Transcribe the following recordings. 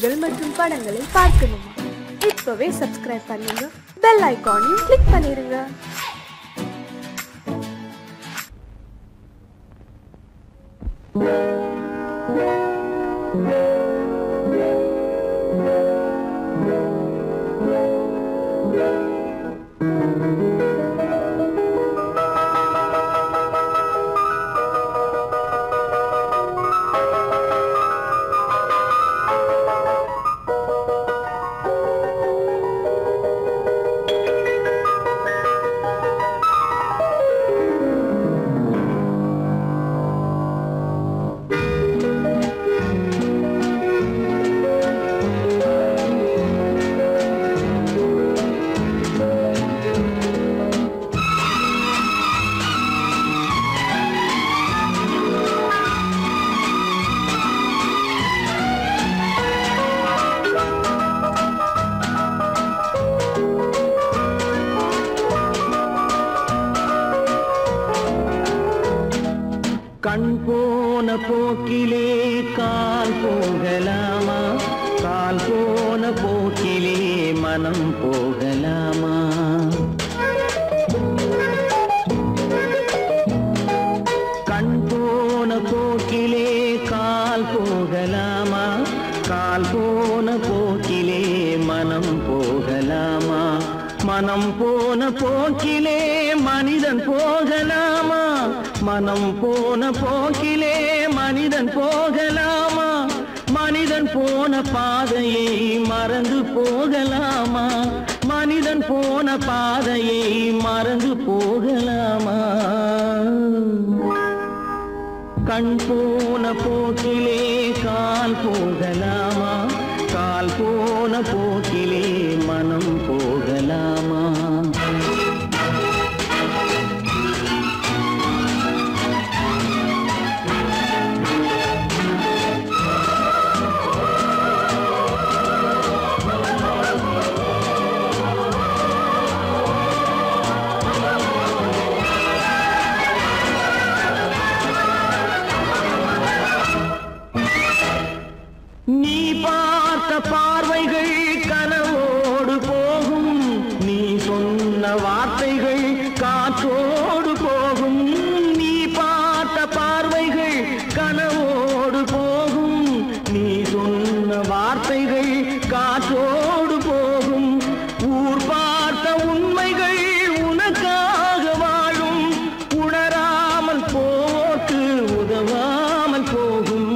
நிகழ்ச்சிகள் மற்றும் படங்களை பார்க்கணுமா? இப்பவே சப்ஸ்கிரைப் பண்ணுங்க, பெல் ஐகானையும் கிளிக் பண்ணிருங்க. கண் போன போக்கிலே கால் போகலாமா? கால் போன போக்கிலே மனம் போகலாமா? கண் போன போக்கிலே கால் போகலாமா? கால் போன போக்கிலே மனம் போகலாமா? மனம் போன போக்கிலே மனிதன் போகலாமா? மனம் போன போக்கிலே மனிதன் போகலாமா? மனிதன் போன பாதையை மறந்து போகலாமா? மனிதன் போன பாதையை மறந்து போகலாமா? கண் போன போக்கிலே கால் போகலாமா? கால் போன போக்கிலே மனம் போகலாமா? நீ பார்த்த பார்வைகள் கனவோடு போகும், நீ சொன்ன வார்த்தைகள் காற்றோடு போகும். நீ பார்த்த பார்வைகள் கனவோடு போகும், நீ சொன்ன வார்த்தைகள் காற்றோடு போகும். ஊர் பார்த்த உண்மைகள் உனக்காக வாழும், உணராமல் போக்கு உதவாமல் போகும்.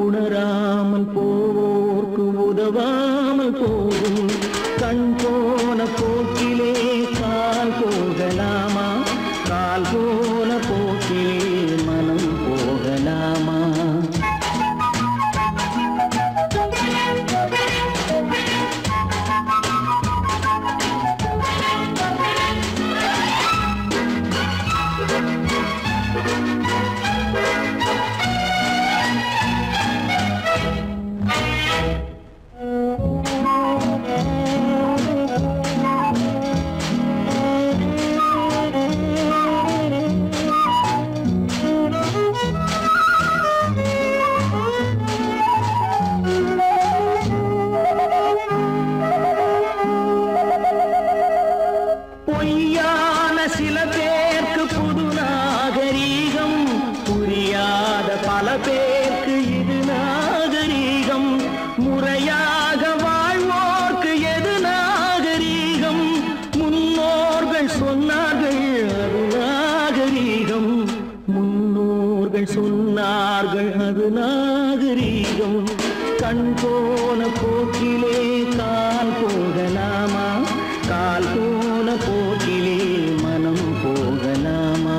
உணராமல் போவோர்க்கு உதவாமல் போகும். கண் போன போக்கிலே கால் போகலாமா? கால் போன போக்கிலே மனம் போகலாமா? பொய்யான சில பேருக்கு புது நாகரீகம், புரியாத பல பேருக்கு இது நாகரீகம். முறையாக வாழ்வோர்க்கு எது நாகரீகம்? முன்னோர்கள் சொன்னார்கள் அது நாகரீகம். முன்னோர்கள் சொன்னார்கள் அது நாகரீகம். கண் போன போக்கிலே கால் போகலாமா? கால் போன போக்கிலே மனம் போகலாமா?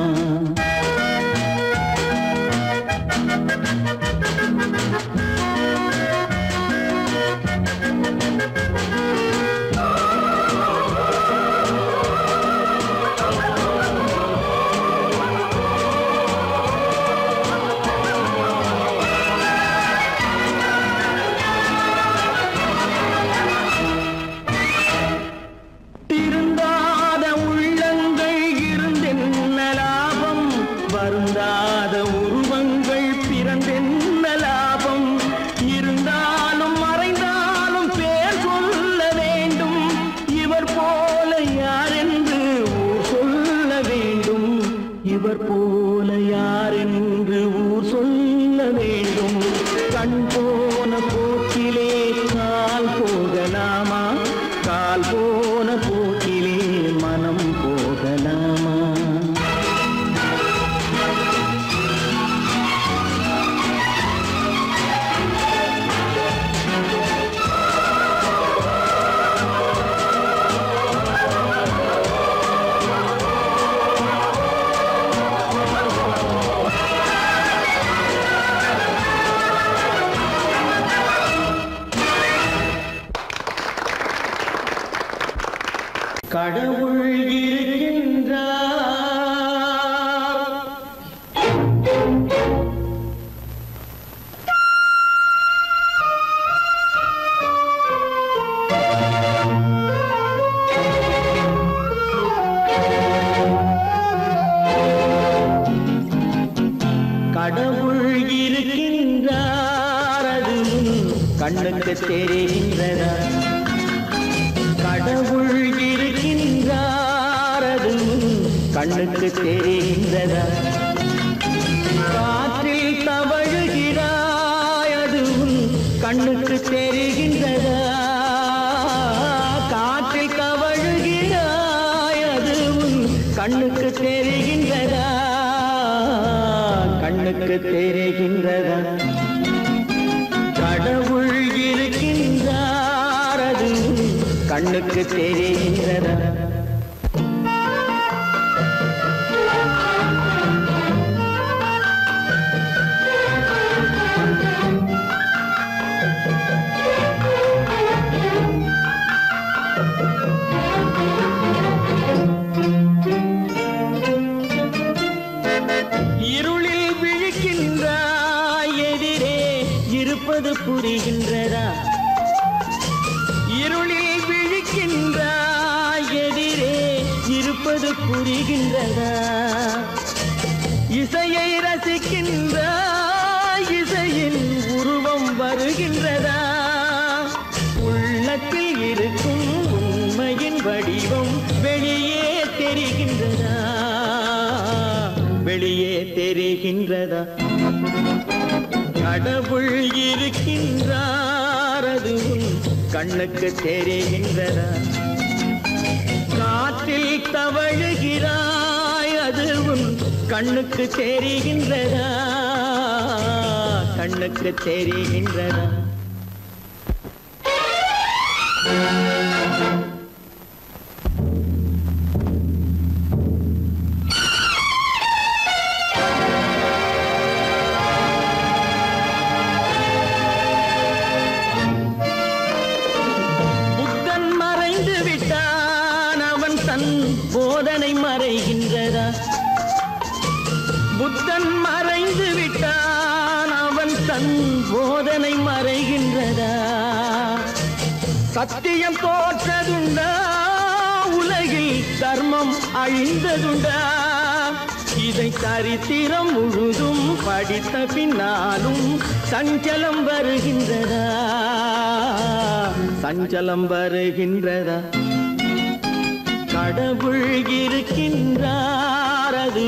திருந்தாத உள்ளங்கள் கடவுள் இருக்கின்றார். கடவுள் இருக்கின்றார், அது கண்ணுக்கு தெரிகின்றதா? கடவுள் இருக்கின்றார், அது கண்ணுக்கு தெரிகின்றதா? காற்றில் தவழுகிறாய், அது கண்ணுக்கு தெரிகின்றதா? காற்றில் தவழுகிறாய், அது கண்ணுக்கு தெரிகின்றதா? கண்ணுக்கு தெரிகின்றதா? கடவுள் இருக்கின்றார், அது கண்ணுக்கு தெரிகின்றதா? இருளில் விழிக்கின்றாய், எதிரே இருப்பது புரிகின்றதா? இருளில் விழிக்கின்றாய், எதிரே இருப்பது புரிகின்றதா? இசையை ரசிக்கின்றாய், இசையின் உருவம் வருகின்றதா? உள்ளத்தில் இருக்கும் உண்மையின் வடிவம் வெளியே தெரிகின்றதா? வெளியே தெரிகின்றதா? கடவுள் இருக்கின்றார், அது கண்ணுக்கு தெரிகின்றதா? காற்றில் தவழுகிறாய், அது கண்ணுக்கு தெரிகின்றதா? கண்ணுக்கு தெரிகின்றதா? புத்தன் மறைந்து விட்டான், அவன் தன் போதனை மறைகின்றதா? புத்தன் மறைந்து விட்டான், அவன் தன் போதனை மறைகின்றதா? சத்தியம் தோற்றதுண்டா? உலகில் தர்மம் அழிந்ததுண்டா? இதை சரித்திரம் முழுதும் படித்த பின்னாலும் சஞ்சலம் வருகின்றதா? சஞ்சலம் வருகின்றதா? கடவுள் இருக்கின்றார், அது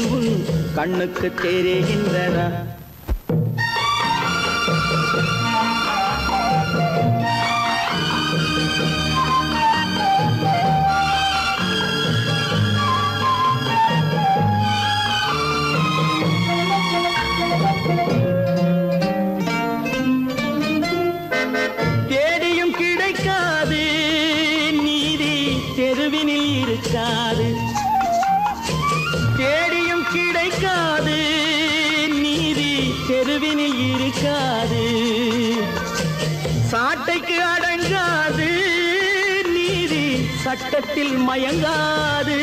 கண்ணுக்கு தெரிகின்றதா? தேடியும் கிடைக்காது நீதி, தெருவினில் இருக்காது. தேடியும் கிடைக்காது நீதி, தெருவினில் இருக்காது. சாட்டைக்கு அடங்காது நீதி, சட்டத்தில் மயங்காது.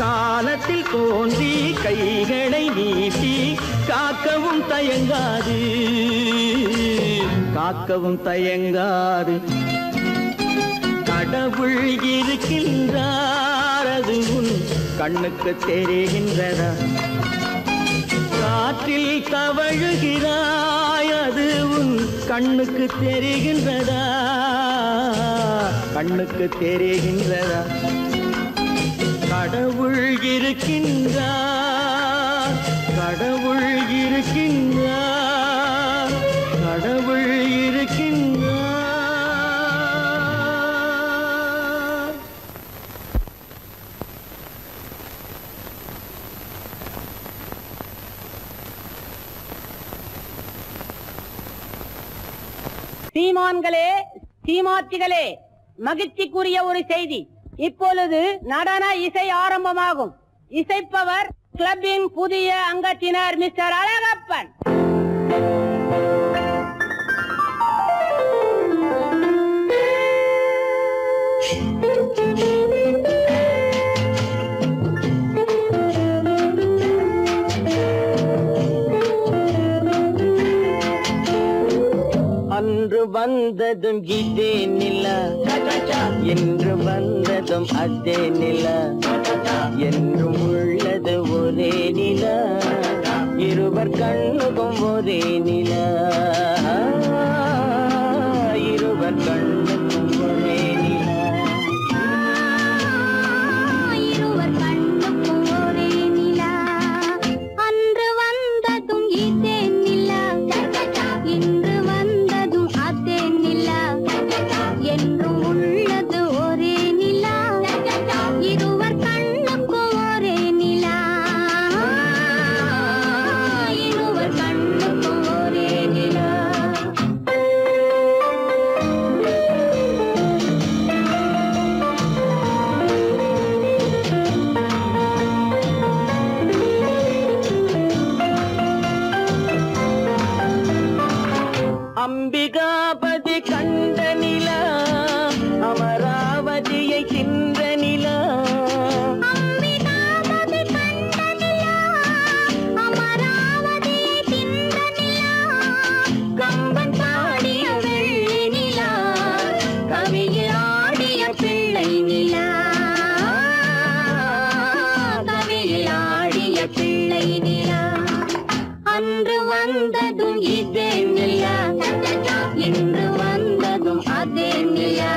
காலத்தில் தோன்றி கைகளை நீட்டி காக்கவும் தயங்காது, காக்கவும் தயங்காது. கடவுள் இருக்கின்றார், அது கண்ணுக்கு தெரிகின்றதா? காற்றில் தவழுகிறாய், அது கண்ணுக்கு தெரிகின்றதா? கண்ணுக்கு தெரிகின்றதா? கடவுள் இருக்கின்றார், கடவுள் இருக்கின்றார், கடவுள் இருக்கின்றார். சீமான்களே, சீமாத்திகளே, மகிழ்ச்சிக்குரிய ஒரு செய்தி. இப்பொழுது நடன இசை ஆரம்பமாகும். இசைப்பவர் கிளப்பின் புதிய அங்கத்தினர் மிஸ்டர் அழகப்பன். வந்ததும் இதே நிலா என்று வந்ததும் அதே நிலா என்றும் உள்ளது ஒரே நிலா இருவர் கண்ணுக்கும் ஒரே நிலா இருவர் கண்ணுக்கும் ஒரே நிலா இருவர் கண்ணுக்கும் ஒரே நிலா அன்று வந்ததும் இதே நிலா இன்று வந்ததும் அதே நிலா என்றும் உள்ளது ஒரே நிலா இருவர் கண்ணுக்கும் ஒரே நிலா இருவர் கண்ணுக்கும் ஒரே நிலா அம்பிகாபதி கண்ட நிலா அமராவதியை தின்ற நிலா அம்பிகாபதி கண்ட நிலா அமராவதியை தின்ற நிலா கம்பன் பாடிய வெள்ளி நிலா கவியில் ஆடிய பிள்ளை நிலா கவியில் ஆடிய பிள்ளை நிலா அன்று வந்ததும் இதே நிலா இன்று வந்ததும் அதே நிலா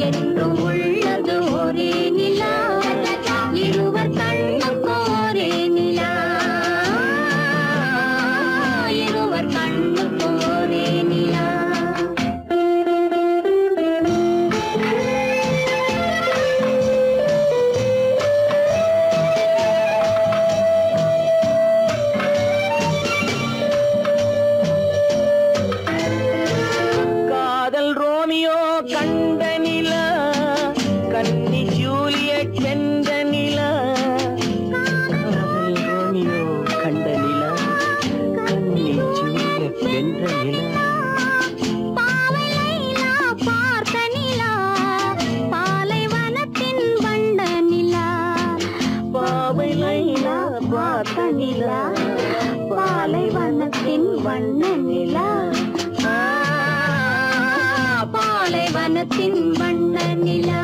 என்றும் உள்ளது ஒரே நிலா இருவர் கண்ணுக்கும் ஒரே நிலா இருவர் கண்ணுக்கும் ஒரே நிலா காதல் ரோமியோ கண்ட நிலா கன்னி ஜூலியட் வென்ற நிலா காதல் ரோமியோ கண்ட நிலா கன்னி ஜூலியட் வென்ற நிலா பாவை லைலா பார்த்த நிலா பாலைவனத்தின் வண்ட நிலா பாவை லைலா பார்த்த நிலா பாலைவனத்தின் வண்ண நிலா பாலைவனத்தின் வண்ண நிலா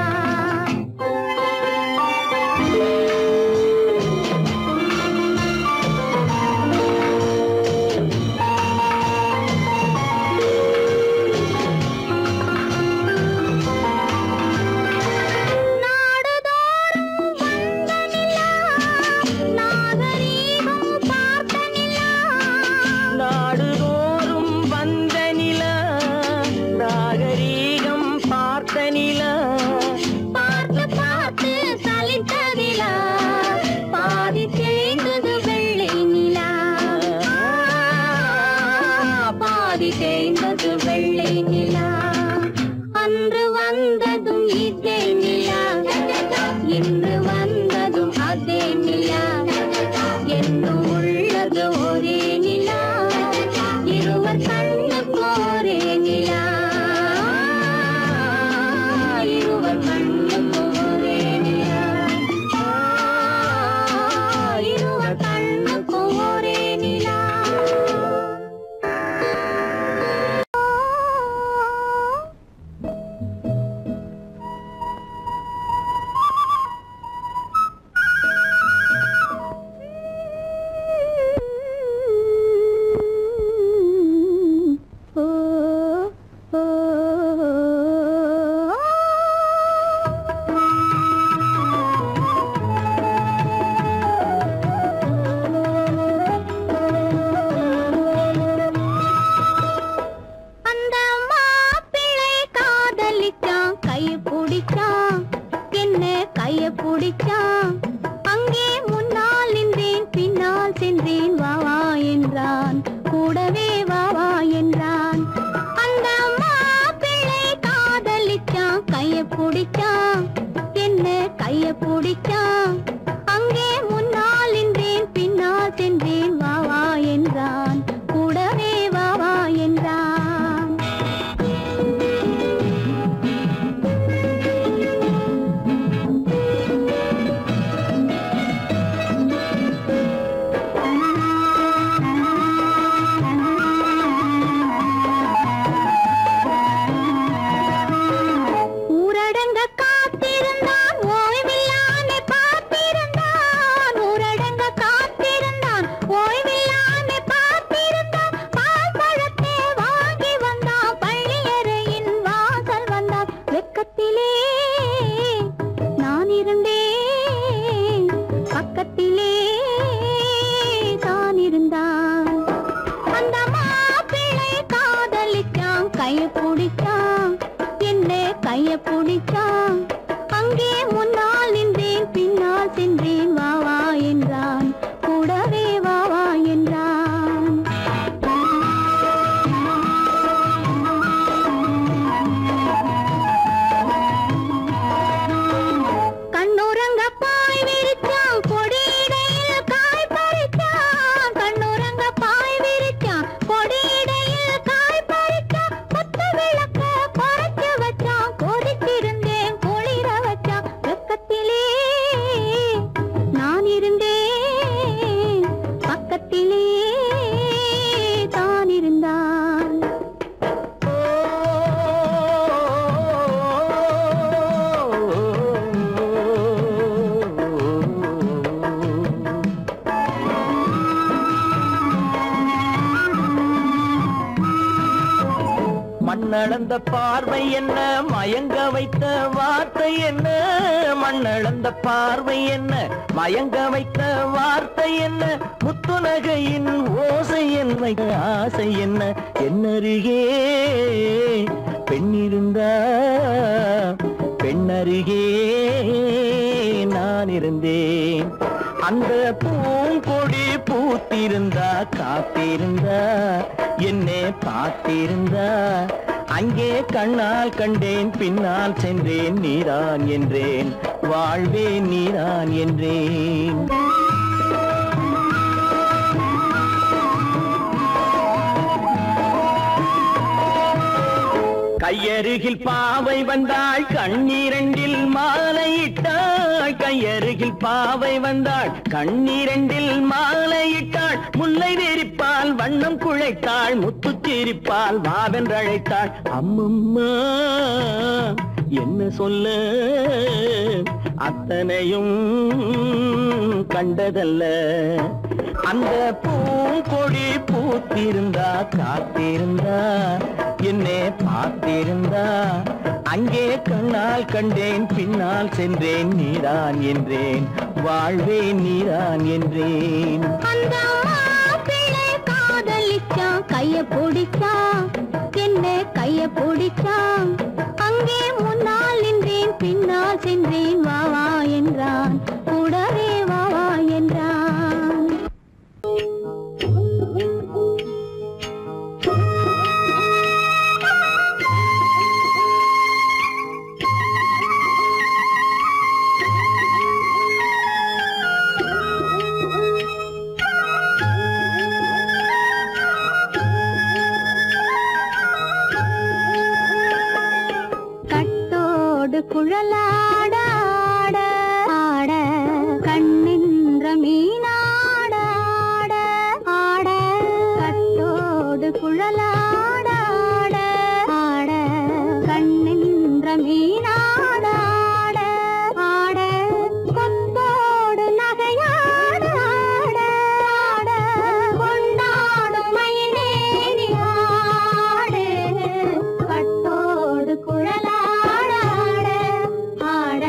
நாடுதோறும் வந்த நிலா நாகரீகம் பார்த்த நிலா நாடுதோறும் வந்த நிலா நாகரீகம் பார்த்த நிலா பார்த்து பார்த்து சலித்த நிலா பாதி தேய்ந்தது வெள்ளை நிலா பாதி தேய்ந்தது வெள்ளை நிலா அன்று வந்ததும் இதே நிலா இன்று வந்ததும் அதே நிலா என்றும் உள்ளது ஒரே நிலா இருவர் கண்ணுக்கு ஒரே நிலா இருவர் கண்ணுக்கு ஒரே நிலா இருவர் கண்ணுக்கு ஒரே நிலா அந்த மாப்பிள்ளை காதலிச்சான் கைய பிடிச்சான் என்ன கைய பிடிச்சான் அங்கே முன்னால் நின்றேன் பின்னால் சென்றேன் வா வா என்றான் கூடவே வா வா என்றான் அந்த மாப்பிள்ளை காதலிச்சான் கைய பிடிச்சான் என்ன கைய பிடிச்சான் அங்கே முன்னால் நின்றேன் பின்னால் சென்றேன் வா வா என்றான் கூடவே வா வா என்றான் கைய பிடிச்சான் என்ன கைய பிடிச்சான் அங்கே முன்னால் நின்றேன் பின்னால் சென்றேன் வா வா என்றான் கூடவே வா வா என்றான் கண்ணுறங்க பாய் விரிச்சான் கொடியிடையில் காய் பறிச்சான் கண்ணுறங்க பாய் விரிச்சான் கொடியிடையில் காய் பறிச்சான் கொத்த விளக்க குறைச்சு வச்சான் கொதிச்சிருந்தேன் குளிர வச்சான் வெக்கத்திலே நான் இருந்தேன் பக்கத்திலே தான் இருந்தான் மண்ணளந்த பார்வை என்ன மயங்க வைத்த வார்த்தை என்ன மண்ணளந்த பார்வை என்ன மயங்க வைத்த வார்த்தை என்ன முத்துநகையின் ஓசை என்ன ஆசை என்ன என்னருகே பெண்ணிருந்தா பெண்ணருகே நான் இருந்தேன் அந்த பூங்கொடி பூத்திருந்தா காத்திருந்தா என்னை பார்த்திருந்தா அங்கே கண்ணால் கண்டேன் பின்னால் சென்றேன் நீதான் என்றேன் வாழ்வே நீதான் என்றேன் கையருகில் பாவை வந்தாள் கண்ணீரண்டில் மாலையிட்டாள் கையருகில் பாவை வந்தாள் கண்ணீரண்டில் மாலையிட்டாள் முல்லை வெறிப்பால் வண்ணம் குழைத்தாள் முத்துச்சிரிப்பால் வாவென்றழைத்தாள் அம்மம்மா என்ன சொல்ல அத்தனையும் கண்டதல்ல அந்த பூங்கொடி பூத்திருந்தா காத்திருந்தா என்னை பார்த்திருந்தா அங்கே கண்ணால் கண்டேன் பின்னால் சென்றேன் நீதான் என்றேன் வாழ்வே நீதான் என்றேன் அந்த மாப்பிள்ளை காதலிச்சான் கைய பிடிச்சான் என்ன கைய பிடிச்சான் அங்கே முன்னால் நின்றேன் பின்னால் சென்றேன் வா வா என்றான் கூடவே வா வா என்றான் கட்டோடு குழலாட ஆட ஆட கண்ணின்ற மீனாட ஆட ஆட கட்டோடு குழலாட ஆட ஆட கண்ணின்ற மீனாட ஆட ஆட கொத்தோடு நகையாட ஆட ஆட கொண்டாடும் மயிலேறி ஆடு கட்டோடு குழலாட ஆட ஆட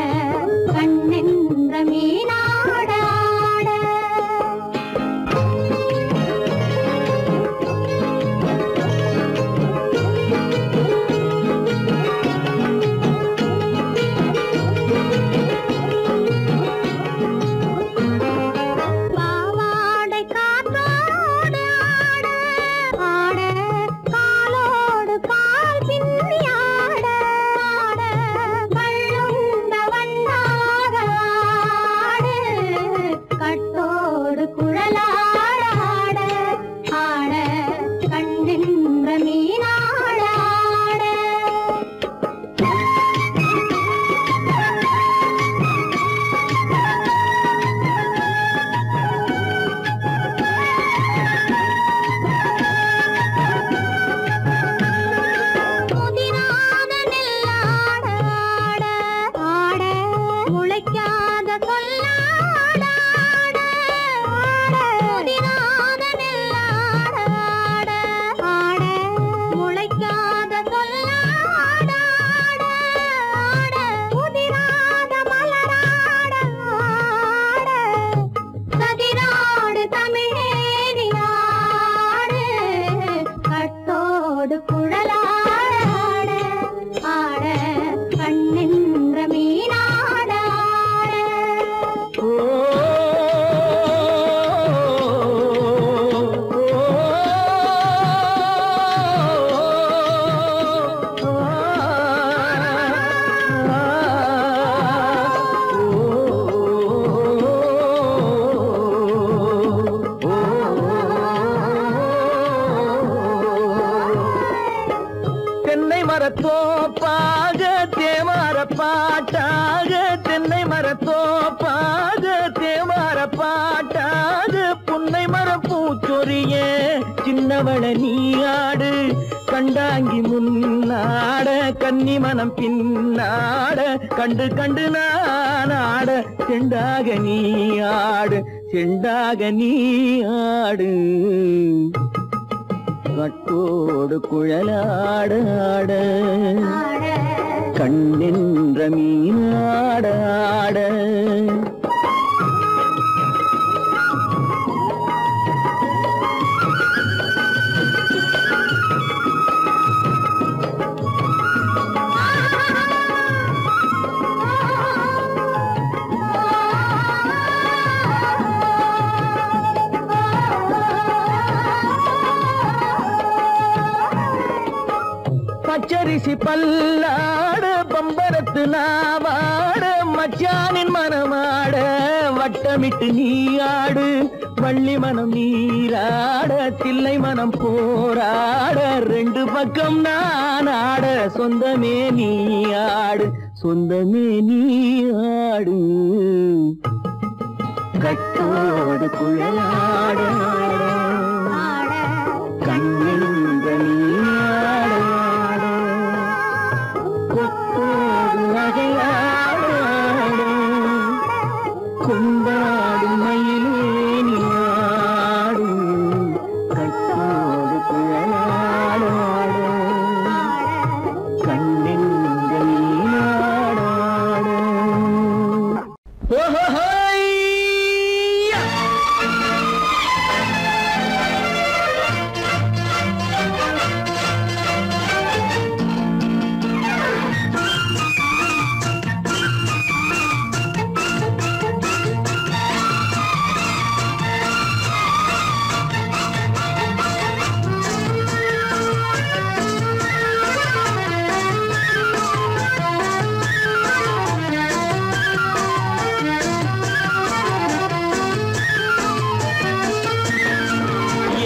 மரத்தோப்பாக தேவார பாட்டாக தென்னை மரத்தோப்பாக தேவார பாட்டாக புன்னை மரம் பூச்சொரிய சின்னவள நீயாடு கண்டாங்கி முன்னாட கன்னி மனம் பின்னாட கண்டு கண்டு நானாட செண்டாக நீயாடு செண்டாக நீயாடு கட்டோடு குழலாடாட கண்ணின்ற மீனாடாட பச்சரிசி பல்லாட பம்பரத்து நாவாட மச்சானின் மனமாட வட்டமிட்டு நீயாடு வள்ளி மனம் நீராட தில்லை மனம் போராட ரெண்டு பக்கம் நானாட சொந்தமே நீயாடு சொந்தமே நீயாடு கட்டோடு குழலாட கண்ணின்ற நீயாட கொண்டாடும் மயிலேனியாடு கட்டோடு குழலாடாட கண்ணின்ற நீயாடாட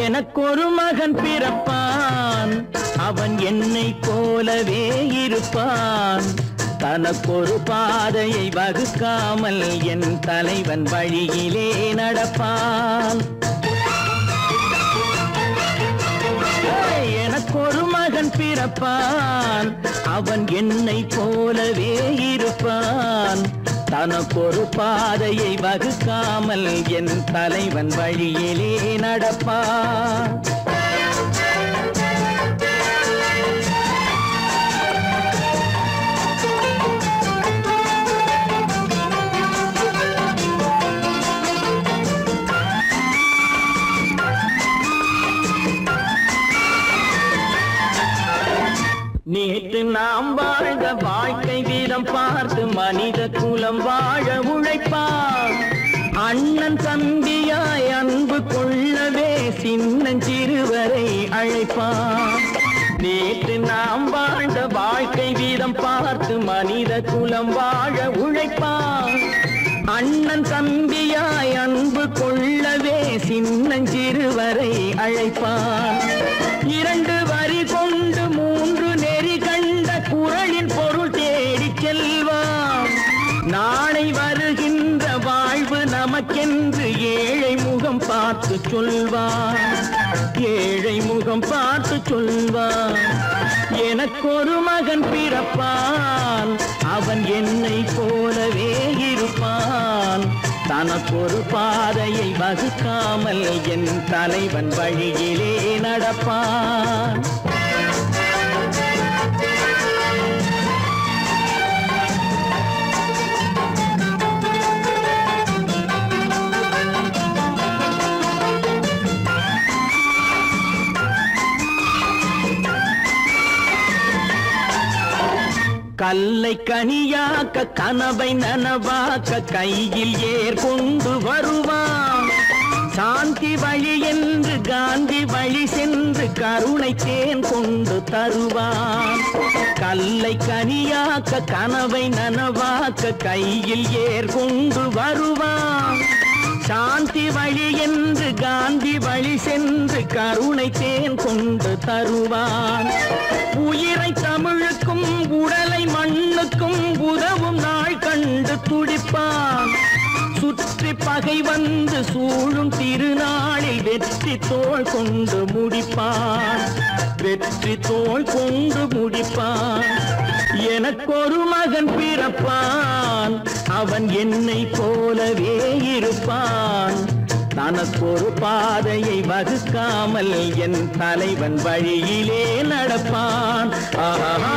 எனக்கொரு மகன் பிறப்பான் அவன் என்னை போலவே இருப்பான் தனக்கொரு பாதையை வகுக்காமல் என் தலைவன் வழியிலே நடப்பான் எனக்கொரு மகன் பிறப்பான் அவன் என்னை போலவே இருப்பான் தனக்கொரு பாதையை வகுக்காமல் என் தலைவன் வழியிலே நடப்பான் நேற்று நாம் வாழ்ந்த வாழ்க்கை வீதம் பார்த்து மனித குலம் வாழ உழைப்பான் அண்ணன் தம்பியாய் அன்பு கொள்ளவே சின்னஞ்சிறுவரை அழைப்பான் நேற்று நாம் வாழ்ந்த வாழ்க்கை வீதம் பார்த்து மனித குலம் வாழ உழைப்பான் அண்ணன் தம்பியாய் அன்பு கொள்ளவே சின்னஞ்சிறுவரை அழைப்பான் இரண்டு வரி கொண்டு மூன்று நெறி கண்ட குறளின் பொருள் தேடி செல்வான் நாளை வருகின்ற வாழ்வு நமக்கென்று ஏழை முகம் பார்த்து சொல்வான் ஏழை முகம் பார்த்து சொல்வான் எனக்கொரு மகன் பிறப்பான் அவன் என்னை போலவே இருப்பான் தனக்கொரு பாதையை வகுக்காமல் என் தலைவன் வழியிலே நடப்பான் கல்லை கனியாக்க கனவை நனவாக்க கையில் ஏற்கொண்டு வருவான் சாந்தி வழி என்று காந்தி வழி சென்று கருணை தேன் கொண்டு தருவான் கல்லை கனியாக்க கனவை நனவாக்க கையில் ஏற்கொண்டு வருவான் சாந்தி வழி என்று காந்தி வழி சென்று கருணை தேன் கொண்டு தருவான். உயிரை தமிழுக்கும் உடலை மண்ணுக்கும் உதவும் நாள் கண்டு துடிப்பான். சுற்றி பகை வந்து சூழும் திருநாளில் வெற்றி தோள் கொண்டு முடிப்பான். வெற்றி தோள் கொண்டு முடிப்பான். எனக்கொரு மகன் பிறப்பான், அவன் என்னை போலவே இருப்பான். தனக்கொரு பாதையை வகுக்காமல் என் தலைவன் வழியிலே நடப்பான். ஆஹா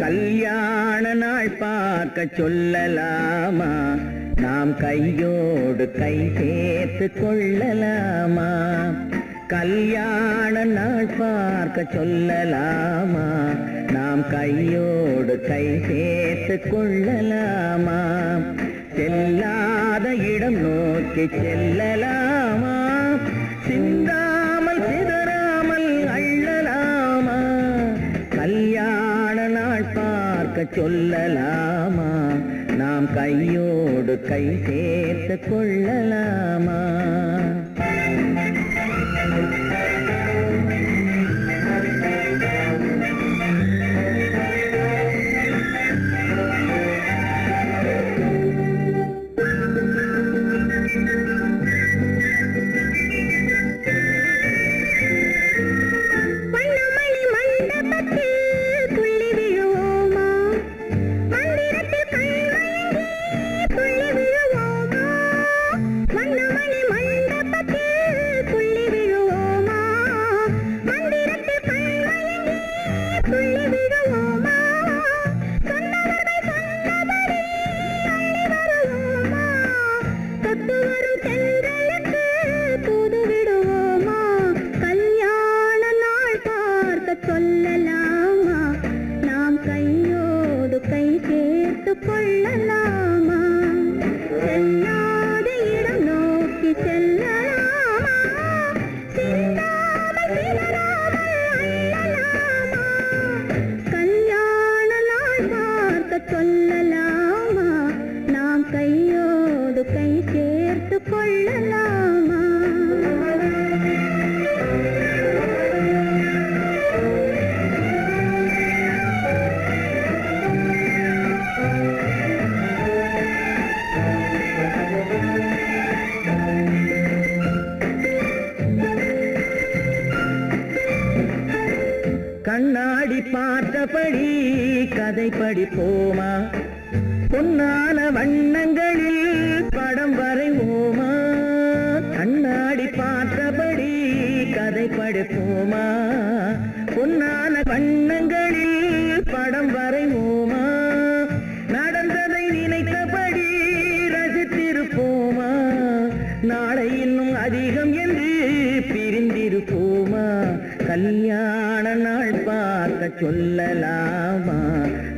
கல்யாண நாள் பார்க்க சொல்லலாமா, நாம் கையோடு கை சேர்த்து கொள்ளலாமா? கல்யாண நாள் பார்க்க சொல்லலாமா, நாம் கையோடு கை சேர்த்து கொள்ளலாமா? செல்லாத இடம் நோக்கி செல்லலாமா, சிந்தாமல் சிதறாமல் அள்ளலாமா? கல்யாண நாள் பார்க்க சொல்லலாமா, நாம் கையோடு கை சேர்த்து கொள்ளலாமா? கண்ணாடி பார்த்தபடி கதை படிப்போமா, பொன்னான வண்ணங்களில் படம் வரைவோமா? கண்ணாடி பார்த்தபடி கதை படிப்போமா, பொன்னான வண்ணங்களில் படம் வரைவோமா? நடந்ததை நினைத்தபடி ரசித்திருப்போமா, நாளை இன்னும் அதிகம் என்று பிரிந்திருப்போமா? கல்யாண நாள் பார்க்க சொல்லலாமா,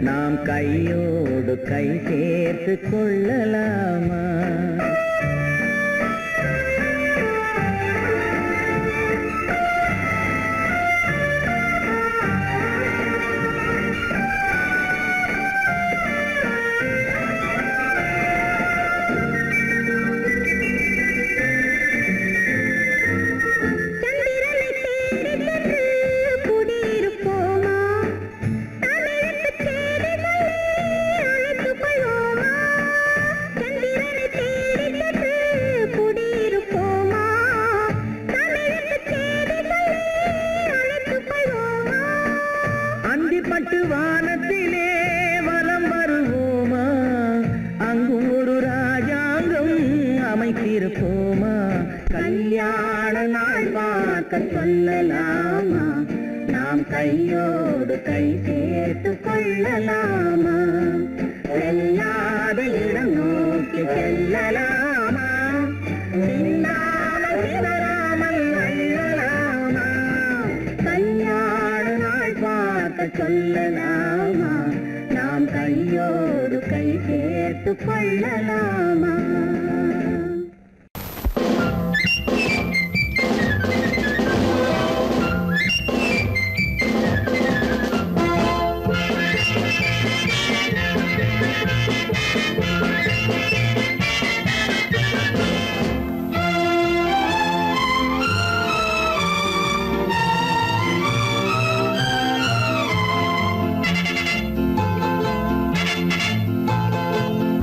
நாம் கையோடு கை சேர்த்து கொள்ளலாமா? பட்டு வானத்திலே வலம் வருவோமா, அங்கும் ஒரு ராஜாங்கம் அமைத்திருப்போமா? கல்யாண நாள் பார்க்க சொல்லலாமா, நாம் கையோடு கை சேர்த்து கொள்ளலாமா? செல்லாத இடம் நோக்கி செல்லலாமா? வெல்லலாமா நாம் கையோடு கை சேர்த்து கொள்ளலாமா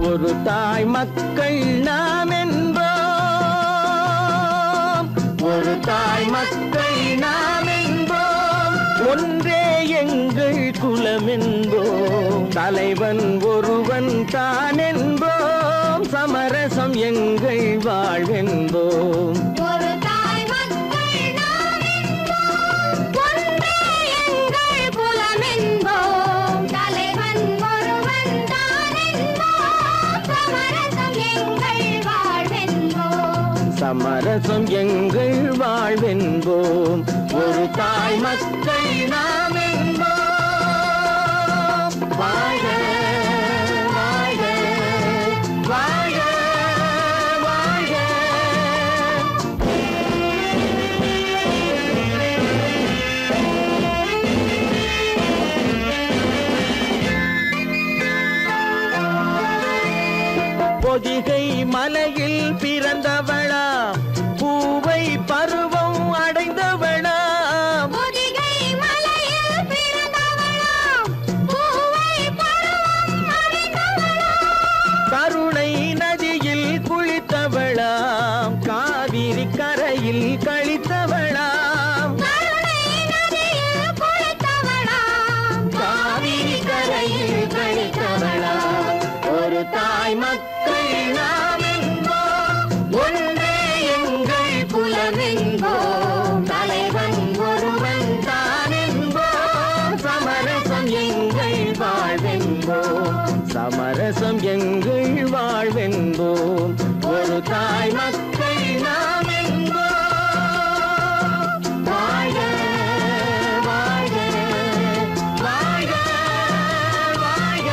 ஒரு தாய் மக்கள் நாம் என்போம் ஒரு தாய் மக்கள் நாம் என்போம் ஒன்றே எங்கள் குலம் என்போம் தலைவன் ஒருவன் தான் என்போம் சமரசம் எங்கள் வாழ்வென்போம் சமரசம் எங்கள் வாழ்வென்போம் ஒரு தாய் மக்கள் நாம் என்போம் வாழ்க வாழ்க வாழ்க வாழ்க பொதிகை மலையில் பிறந்தவளா பூவை பருவம் அடைந்தவளா பொதிகை மலையில் பிறந்தவளா பூவை பருவம் அடைந்தவளா கருணை நதியில் குளித்தவளா காவிரி கரையில் கழித்தவளா கருணை நதியில் குளித்தவளா காவிரி கரையில் கழித்தவளா ஒரு தாய் மக்கள் நாம் என்போம் ஒன்றே எங்கள் குலம் என்போம் தலைவன் ஒருவன் தான் என்போம் சமரசம் எங்கள் வாழ்வென்போம் சமரசம் எங்கள் வாழ்வென்போம் ஒரு தாய் மக்கள் நாம் என்போம் வாழ்க வாழ்க வாழ்க வாழ்க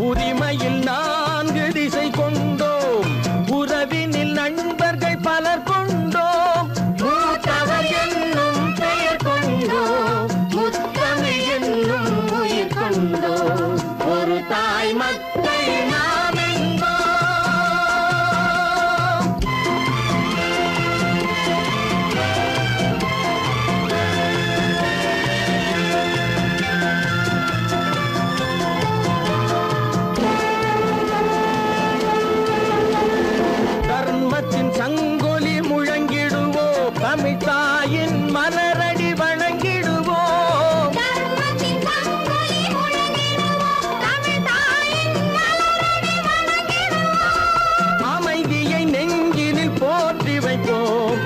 உரிமையில் 4 திசை கொண்டோம் உறவினில் நண்பர்கள் பலர் கொண்டோம் மூத்தவர் என்னும் பெயர் கொண்டோம் முத்தமிழ் என்னும் உயிர் கொண்டோம் ஒரு தாய் மக்கள் நாம் என்போம் தர்மத்தின் சங்கொலி முழங்கிடுவோம் தமிழ் தாயின் மலரடி வணங்கிடுவோம் தர்மத்தின் சங்கொலி முழங்கிடுவோம் தமிழ் தாயின் மலரடி வணங்கிடுவோம் அமைதியை நெஞ்சினில் போற்றி வைப்போம்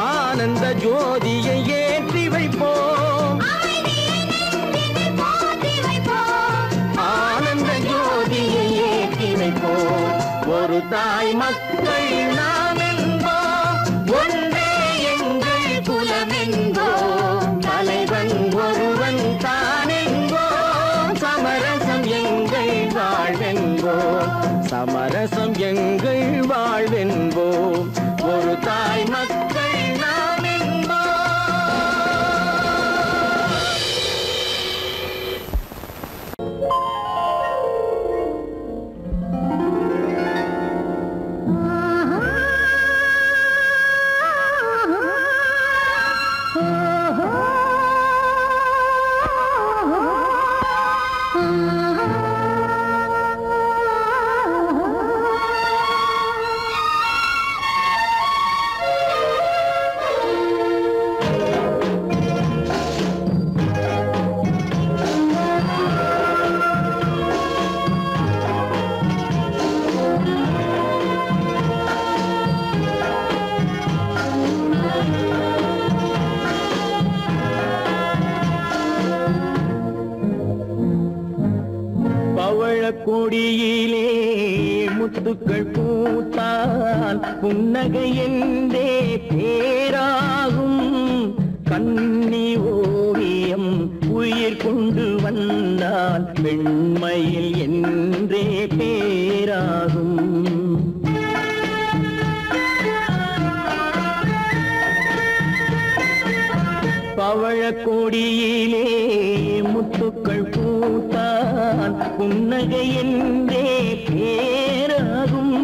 ஆனந்த ஜோதியை ஏற்றி வைப்போம் அமைதியை நெஞ்சினில் போற்றி வைப்போம் ஆனந்த ஜோதியை ஏற்றி வைப்போம் ஒரு தாய் மக்கள் நாம் என்போம் ஒன்றே எங்கள் குலம் என்போம் தலைவன் ஒருவன் தான் என்போம் சமரசம் எங்கள் வாழ்வென்போம் சமரசம் எங்கள் வாழ்வென்போம் ஒரு தாய் மக்கள் நாம் என்போம் கொடியிலே முத்துக்கள் பூத்தால் புன்னகை என்றே பேராகும். கண்ணி ஓவியம் உயிர் கொண்டு வந்தால் வெண்மையில் என்றே பேராகும். பவழ கொடியிலே முத்துக்கள் பூத்தான் புன்னகை என்றே பேராகும்.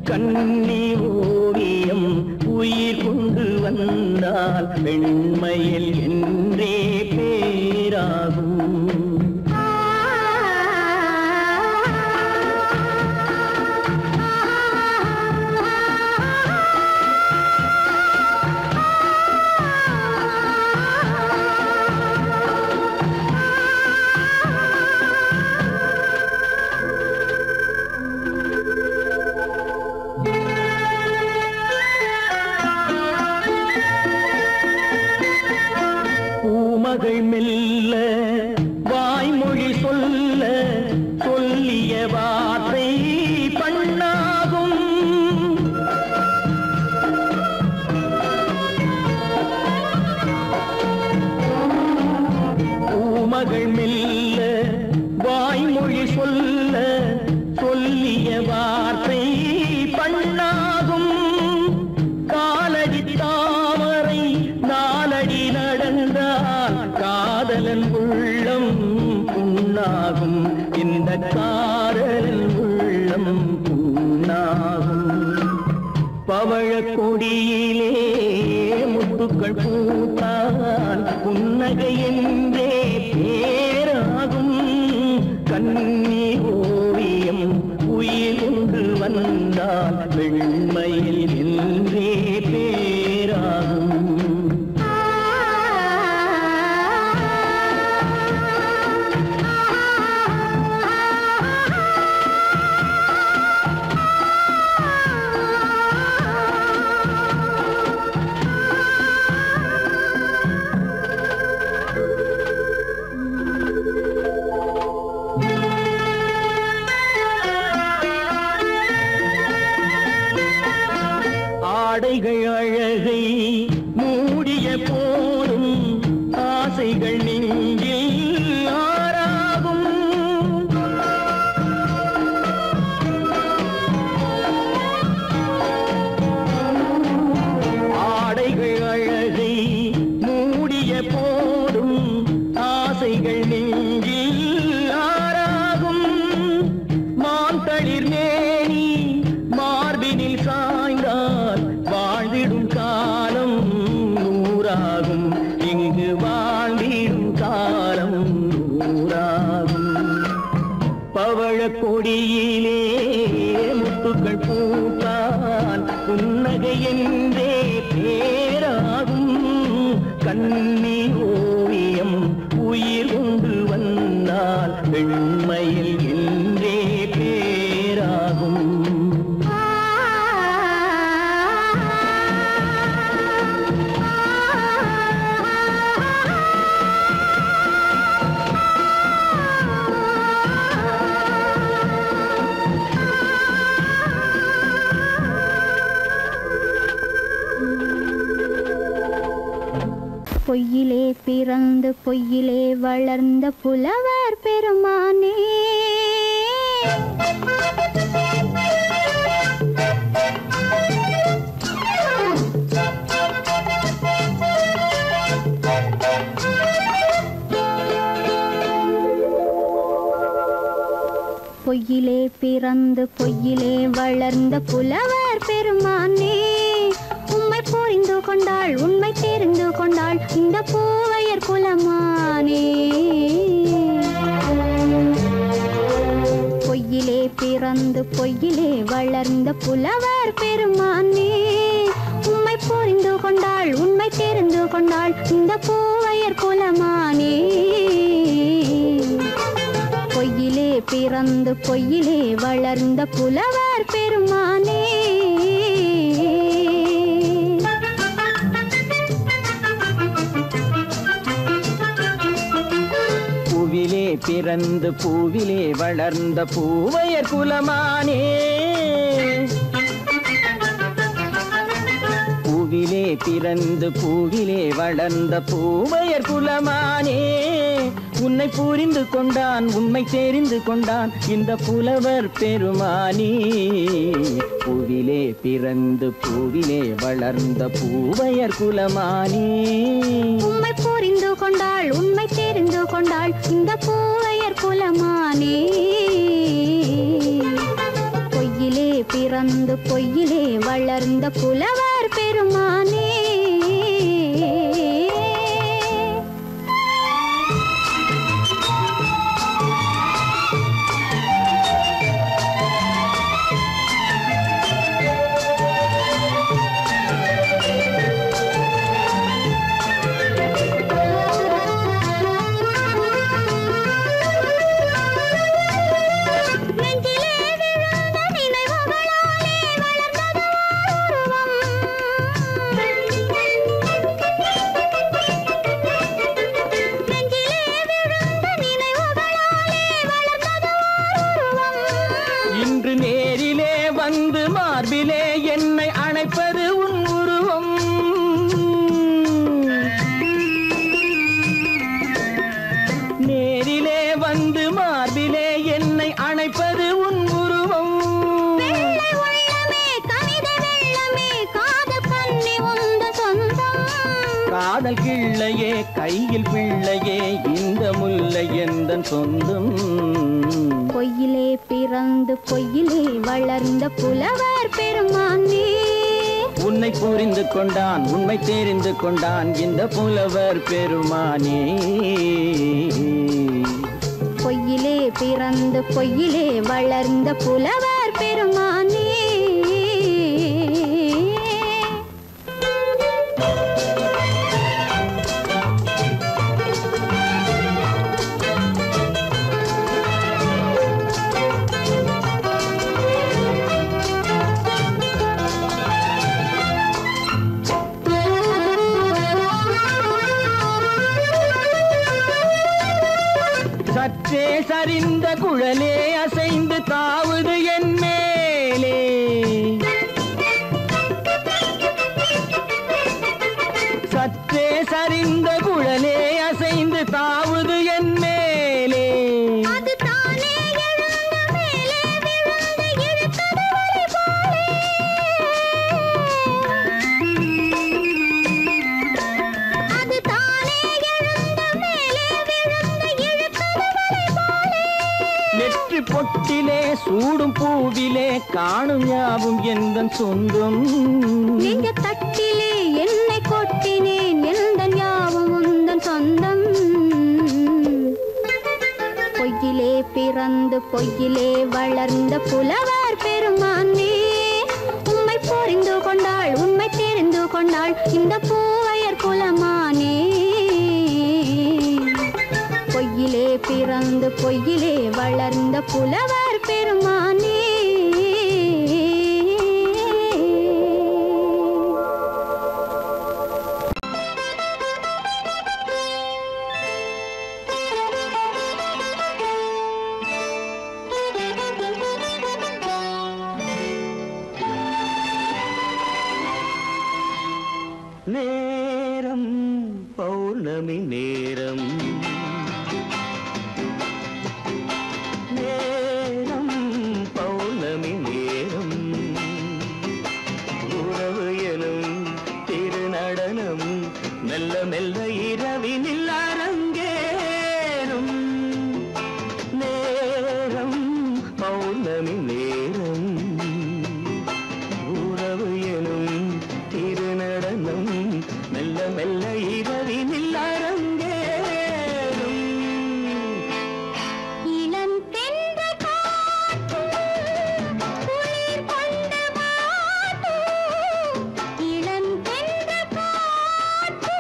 கண்ணி ஓவியம் உயிர் கொண்டு வந்தால் வெண்மையில் என்றே பேராகும். மகள் மெல்ல வாய்மொழி சொல்ல சொல்லிய வார்த்தை பண்ணாகும். பூமகள் மெல்ல வாய்மொழி சொல்ல சொல்லிய வார்த்தை பண்ணாகும். காலடி தாமரை நாலடி நடந்தால் காதலன் உள்ளம் புண்ணாகும். இந்த காதலன் உள்ளம் புண்ணாகும். பவழ கொடியிலே முத்துக்கள் பூத்தால் புன்னகை என்றே பேராகும். கண்ணி ஓவியம் உயிர் கொண்டு வந்தால் வெண்மையில் என்றே பேராகும். ஆடைகள் அழகை மூடிய போதும் ஆசைகள் நெஞ்சில் ஆறாகும். ஆடைகள் அழகை மூடிய போதும் ஆசைகள் நெஞ்சில் ஆறாகும். மாந்தளிர் மேனி மார்பினில் சாய்ந்தால் வாழ்ந்திடும் காலம் நூறாகும். இங்கு வாழ்ந்திடும் காலம் நூறாகும். பவழ கொடியிலே முத்துக்கள் பூத்தால் புன்னகை என்றே பேராகும். கண்ணி ஓவியம் உயிர் கொண்டு வந்தால் வெண்மையில் என்றே பேராகும். பொய்யிலே பிறந்து பொய்யிலே வளர்ந்த புலவர் பெருமானே, பொய்யிலே பிறந்து பொய்யிலே வளர்ந்த புலவர் பெருமானே, உம்மை புரிந்து கொண்டாள் உண்மை தெரிந்து கொண்டாள் இந்த பூவையர் குலமானே. பொய்யிலே பிறந்து பொய்யிலே வளர்ந்த புலவர் பெருமானே, உம்மை புரிந்து கொண்டாள் உண்மை தெரிந்து கொண்டாள் இந்த பூவையர் குலமானே. பொய்யிலே பிறந்து பொய்யிலே வளர்ந்த புலவர் பெருமானே. பூவிலே பிறந்து பூவிலே வளர்ந்த பூவையர் குலமானே பூவிலே பிறந்து பூவிலே வளர்ந்த பூவையர் குலமானே உன்னை புரிந்து கொண்டான் உண்மை தெரிந்து கொண்டான் இந்த புலவர் பெருமானே பூவிலே பிறந்து பூவிலே வளர்ந்த பூவையர் குலமானே உண்மை புரிந்து கொண்டாள் உண்மை தெரிந்து கொண்டாள் இந்த பூவையர் குலமானே பொய்யிலே பிறந்து பொய்யிலே வளர்ந்த புலவர் பெருமானே காதல் கிள்ளையே கையில் பிள்ளையே இந்த முல்லை எந்தன் சொந்தம் பொய்யிலே பிறந்து பொய்யிலே வளர்ந்த புலவர் பெருமானே உன்னை புரிந்து கொண்டான் உண்மை தெரிந்து கொண்டான் இந்த புலவர் பெருமானே பொய்யிலே பிறந்து பொய்யிலே வளர்ந்த புலவர் பெருமானே சற்றே சரிந்த குழலே அசைந்து தாவுது என் மேலே சற்றே சரிந்த குழலே அசைந்து தாவுது என் மேலே அது தானே எழுந்த மேலே விழுந்து இழுத்தது வலி போலே அது தானே எழுந்த மேலே விழுந்து இழுத்தது வலி போலே நெற்றி பொட்டிலே சூடும் பூவிலே காணும் யாவும் எந்தன் சொந்தம் நெஞ்ச தட்டிலே என்னை கொட்டினேன் எந்தன் யாவும் உந்தன் சொந்தம் பொய்யிலே பிறந்து பொய்யிலே வளர்ந்த புலவர் பெருமானே உண்மை புரிந்து கொண்டாள் உண்மை தெரிந்து கொண்டாள் இந்த பூவையர் குலமானே பொய்யிலே பிறந்து பொய்யிலே வளர்ந்த புலவர் பெருமானே நேரம் பௌர்ணமி நேரம் நேரம் பௌர்ணமி நேரம் உறவு எனும் திருநடனம் மெல்ல மெல்ல இரவினில் அரங்கேறும் நேரம் பௌர்ணமி நேரம் உறவு எனும் திருநடனம் மெல்ல மெல்ல இரவினில் அரங்கேறும் இளம் தென்றல் காற்று குளிர் கொண்டு வாட்டும் இளம் தென்றல் காற்று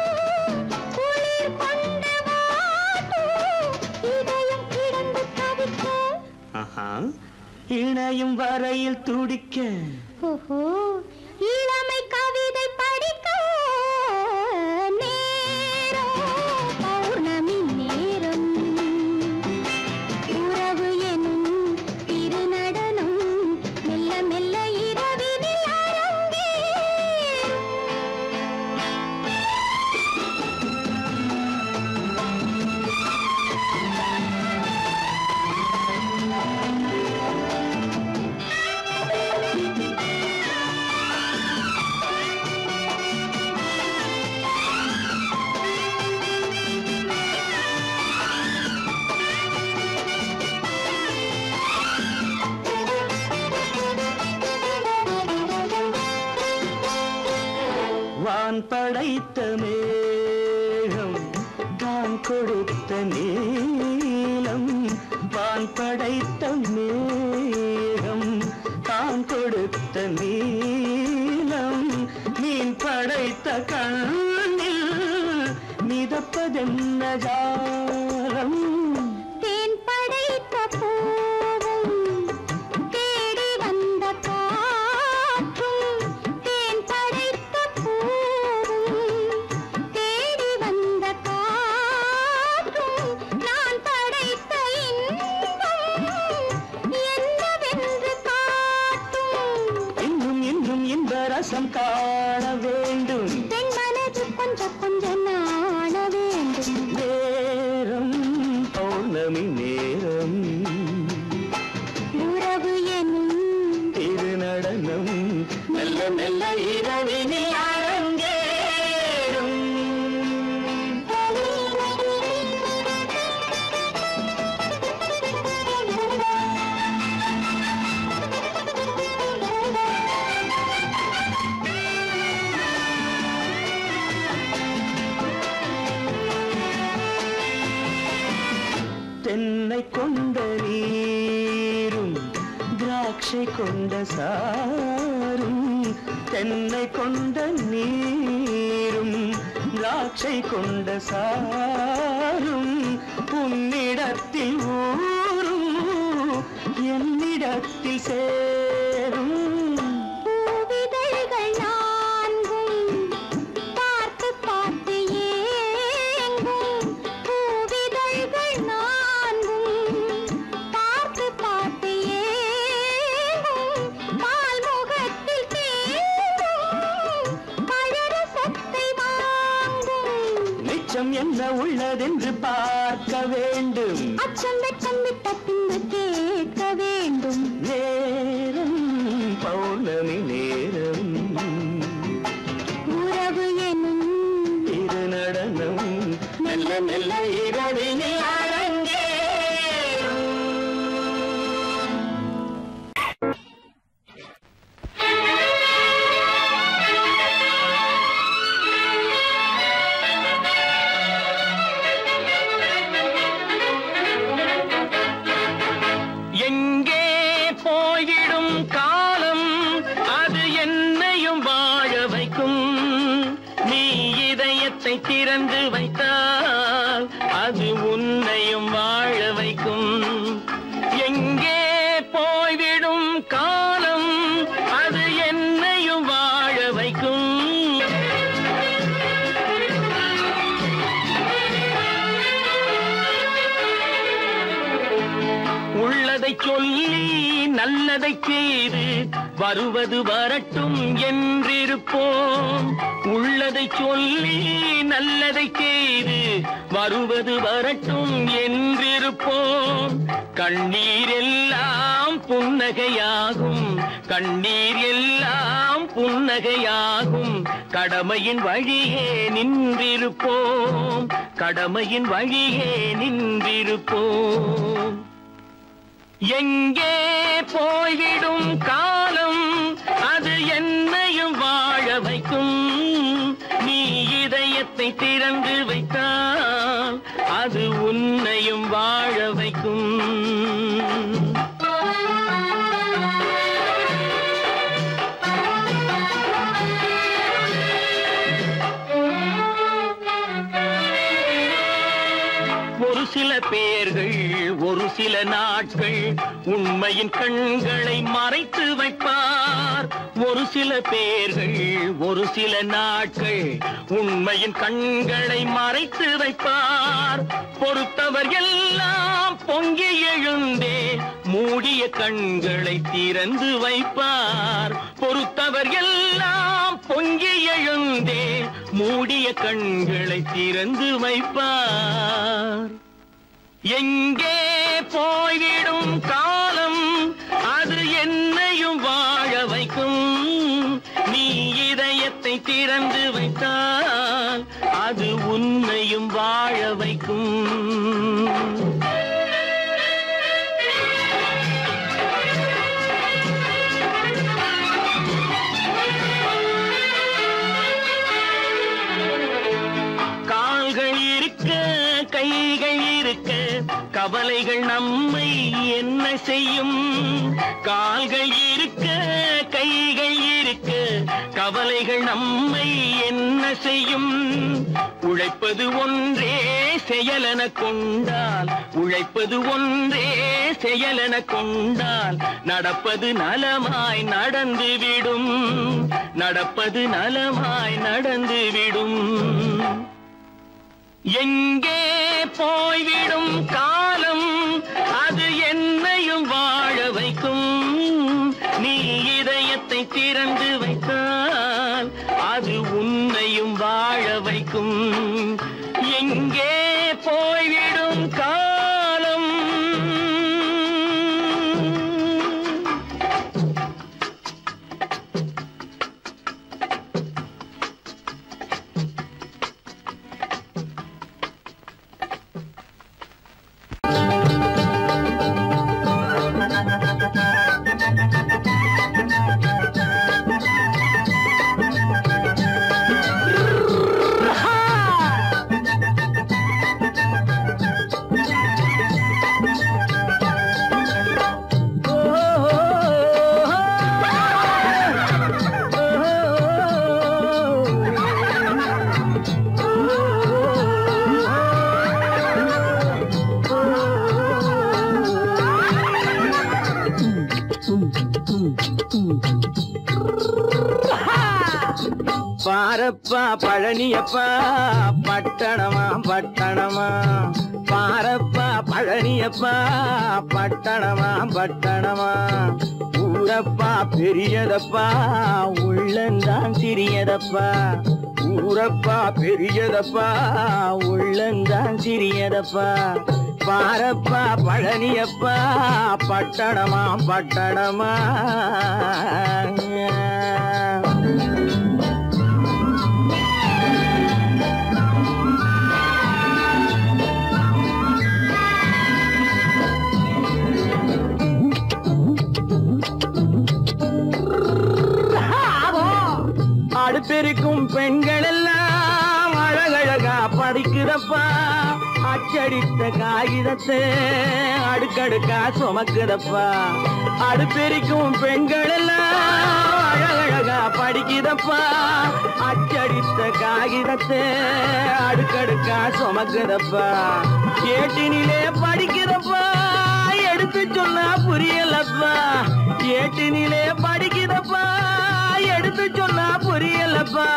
குளிர் கொண்டு வாட்டும் இதயம் கிடந்து தவிக்க இணையும் வரையில் துடிக்க ஓஹோ இளமை கவிதை படிக்க நேரம் பௌர்ணமி நேரம் வான் படைத்த மேகம் தான் கொடுத்த நீலம் வான் படைத்த மேகம் தான் கொடுத்த நீலம் மீன் படைத்த கண்ணில் மிதப்பதென்ன ஜாலம் தேன் படைத்த பூவும் தேடி வந்த காற்றும் தேன் படைத்த பூவும் தேடி வந்த காற்றும் நான் படைத்த இன்பம் என்னவென்று காட்டும் இன்னும் இன்னும் இன்ப ரசம் காண வேண்டும் பெண் மனது கொஞ்சம் கொஞ்சம் நாண வேண்டும் நேரம் பௌர்ணமி நேரம் உறவு எனும் திரு நடனம் மெல்ல மெல்ல இரவினில் அரங்கேறும் தென்னை கொண்ட நீரும் திராட்சை கொண்ட சாரும் தென்னை கொண்ட நீரும் திராட்சை கொண்ட சாரும் உன்னிடத்தில் ஊரும் என்னிடத்தில் சேரும் பூவிதழ்கள் நான்கும் பார்த்து பார்த்து ஏங்கும் பூவிதழ்கள் நான்கும் பார்த்து பார்த்து ஏங்கும் பால் முகத்தில் தேங்கும் பழரசத்தை வாங்கும் நிச்சம் என்ன உள்ளதென்று பார்க்க வேண்டும் அச்சம் வெட்கம் விட்ட பின்பு கேட்க வேண்டும் நேரம் பௌர்ணமி நேரம் உறவு எனும் இரு நடனம் மெல்ல மெல்ல இரவினில் அரங்கேறும் எங்கே போய்விடும் காலம் அது என்னையும் வாழ வைக்கும் நீ இதயத்தை திறந்து வைத்தால் அது உன்னையும் வாழ வைக்கும் எங்கே போய்விடும் காலம் அது என்னையும் வாழ வைக்கும் உள்ளதை சொல்லி நல்லதை செய்து வருவது வரட்டும் என்றிருப்போம் உள்ளதை சொல்லி நல்லதை செய்து வருவது வரட்டும் என்றிருப்போம் கண்ணீர் எல்லாம் புன்னகையாகும் கண்ணீர் எல்லாம் புன்னகையாகும் கடமையின் வழியே நின்றிருப்போம் கடமையின் வழியே நின்றிருப்போம் எங்கே போய்விடும் காலம் அது என்னையும் வாழ வைக்கும் நீ இதயத்தை திறந்து வைத்தால் அது உன்னையும் வாழ வைக்கும் ஒரு சில பேர்கள் ஒரு சில நாட்கள் உண்மையின் கண்களை மறைத்து வைப்பார் ஒரு சில பேர்கள் ஒரு சில நாட்கள் உண்மையின் கண்களை மறைத்து வைப்பார் பொறுத்தவர் எல்லாம் பொங்கி எழுந்தே மூடிய கண்களை திறந்து வைப்பார் பொறுத்தவர் எல்லாம் பொங்கி எழுந்தே மூடிய கண்களை திறந்து வைப்பார் எங்கே போய்விடும் காலம் அது என்னையும் வாழ வைக்கும் நீ இதயத்தை திறந்து வைத்தால் அது உன்னையும் வாழ வைக்கும் கவலைகள் நம்மை என்ன செய்யும்? கால்கள் இருக்க கைகள் இருக்க கவலைகள் நம்மை என்ன செய்யும்? உழைப்பது ஒன்றே செயலென கொண்டால், உழைப்பது ஒன்றே செயலென கொண்டால் நடப்பது நலமாய் நடந்துவிடும், நடப்பது நலமாய் நடந்துவிடும். எங்கே போய்விடும் காலம் அது என்னையும் வாழ வைக்கும். நீ இதயத்தை திறந்து வைத்தால் அது உன்னையும் வாழ வைக்கும். எங்கே போய்விடும் காலம். பாரப்பா பழனியப்பா பட்டணமா பட்டணமா, பாரப்பா பழனியப்பா பட்டணமா பட்டணமா. ஊரப்பா பெரியதப்பா உள்ளந்தான் சிறியதப்பா, ஊரப்பா பெரியதப்பா உள்ளந்தான் சிறியதப்பா. பாரப்பா பழனியப்பா பட்டணமா பட்டணமா. அடுப்பெருக்கும் பெண்கள் எல்லாம் அழகழகா படிக்குதப்பா, அச்சடித்த காகிதத்தை அடுக்கடுக்கா சுமக்குதப்பா. அடுப்பெருக்கும் பெண்கள் எல்லாம் அழகழகா படிக்குதப்பா, அச்சடித்த காகிதத்தை அடுக்கடுக்கா சுமக்குதப்பா. ஏட்டினிலே படிக்குதப்பா எடுத்து சொன்னா புரியலப்பா, ஏட்டினிலே படிக்குதப்பா எடுத்து சொன்னா புரியலப்பா.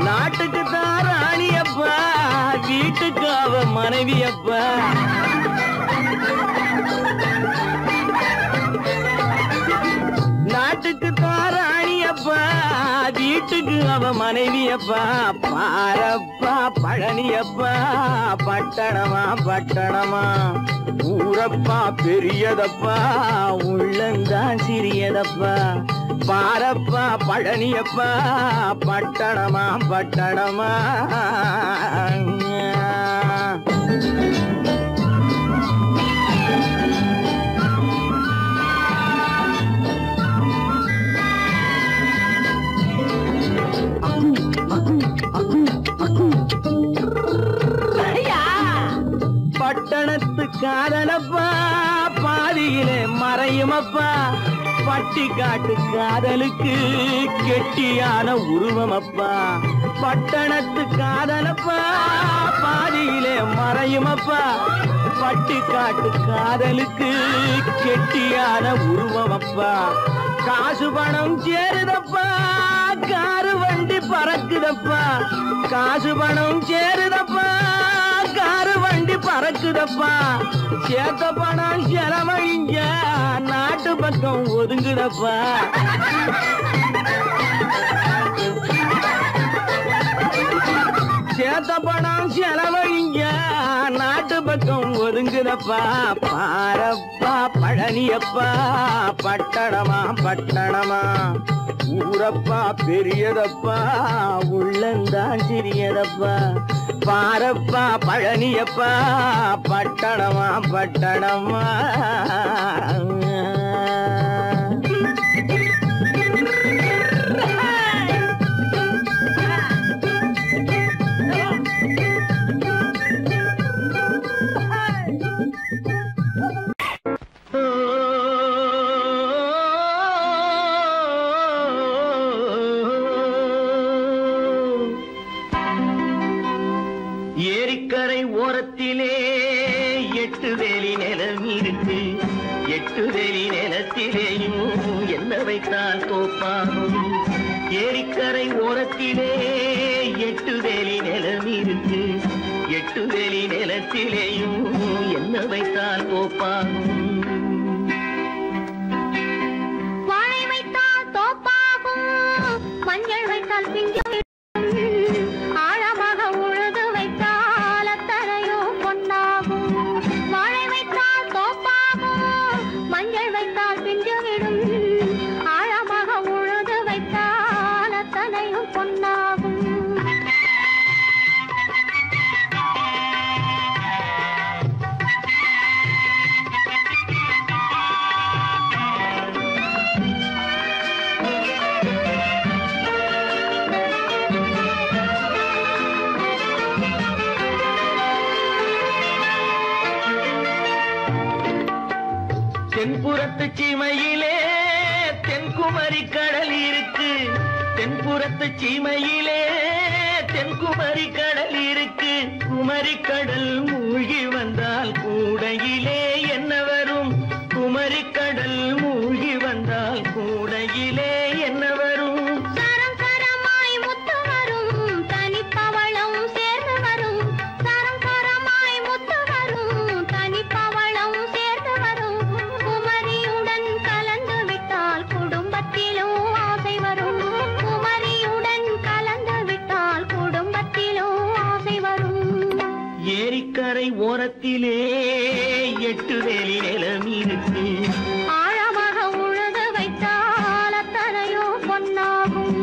நாட்டுக்கு தான் ராணியப்பா வீட்டுக்கு அவ மனைவியப்பா. நாட்டுக்கு தான் ராணியப்பா வீட்டுக்கு அவ மனைவியப்பா. பாரப்பா பழனியப்பா பட்டணமா பட்டணமா. ஊரப்பா பெரியதப்பா உள்ளந்தான் சிறியதப்பா. பாரப்பா பழனியப்பா பட்டணமா பட்டணமா. பட்டணத்து காதலப்பா பாதியிலே மறையுமப்பா, பட்டி காட்டு காதலுக்கு கெட்டியான உருவமப்பா. பட்டணத்து காதலப்பா பாதியிலே மறையுமப்பா, பட்டி காட்டு காதலுக்கு கெட்டியான உருவமப்பா. காசு பணம் சேருதப்பா காரு வண்டி பறக்குதப்பா, காசு பணம் சேருதப்பா காரு வண்டி பறக்குதப்பா. சேத்த பணம் செலவழிஞ்ச நாட்டு பக்கம் ஒதுங்குதப்பா. சேத்த பணம் செலவழிஞ்ச நாட்டு பக்கம் ஒதுங்குதப்பா. பாரப்பா பழனியப்பா பட்டணமா பட்டணமா. ஊரப்பா பெரியதப்பா உள்ளந்தான் சிறியதப்பா. பாரப்பா பழனியப்பா பட்டணமா பட்டணமா. என்ன வைத்தால் தோப்பாகும். ஏரிக்கரை ஓரத்திலே 8 வேலி நிலம் இருக்கு. 8 வேலி நிலத்திலேயும் என்ன வைத்தால் தோப்பாகும். வாழை வைத்தால் தோப்பாகும், மஞ்சள் வைத்தால் பிஞ்சு, ஆழமாக உழுது வைத்தால் அத்தனையோ பொன்னாகும். வாழை வைத்தால் தோப்பாகும், மஞ்சள் வைத்தால் பிஞ்சு விடும், ஆழமாக உழுது வைத்தால் அத்தனையும் பொன்னாகும். தென்புறத்து சீமையிலே தென்குமரி கடல் இருக்கு. தென்புறத்து சீமையிலே தென்குமரி கடல் இருக்கு. குமரி கடல் மூழ்கி வந்தால் கூடையிலே என்ன வரும்? குமரி கடல் மூழ்கி வந்தால் கூடையிலே என்ன வரும்? சரம் சரமாய் முத்து வரும், தனிப்பவளம் சேர்ந்து வரும். சரம் சரமாய் முத்து வரும், தனிப்பவளம் சேர்ந்து வரும். குமரியுடன் கலந்து விட்டால் குடும்பத்திலும் ஆசை வரும். குமரியுடன் கலந்து விட்டால் குடும்பத்திலும் ஆசை வரும். ஏரிக்கரை ஓரத்திலே 8 வேலி நிலம் இருக்கு. ஆழமாக உழுது வைத்தால் அத்தனையோ பொன்னாகும்.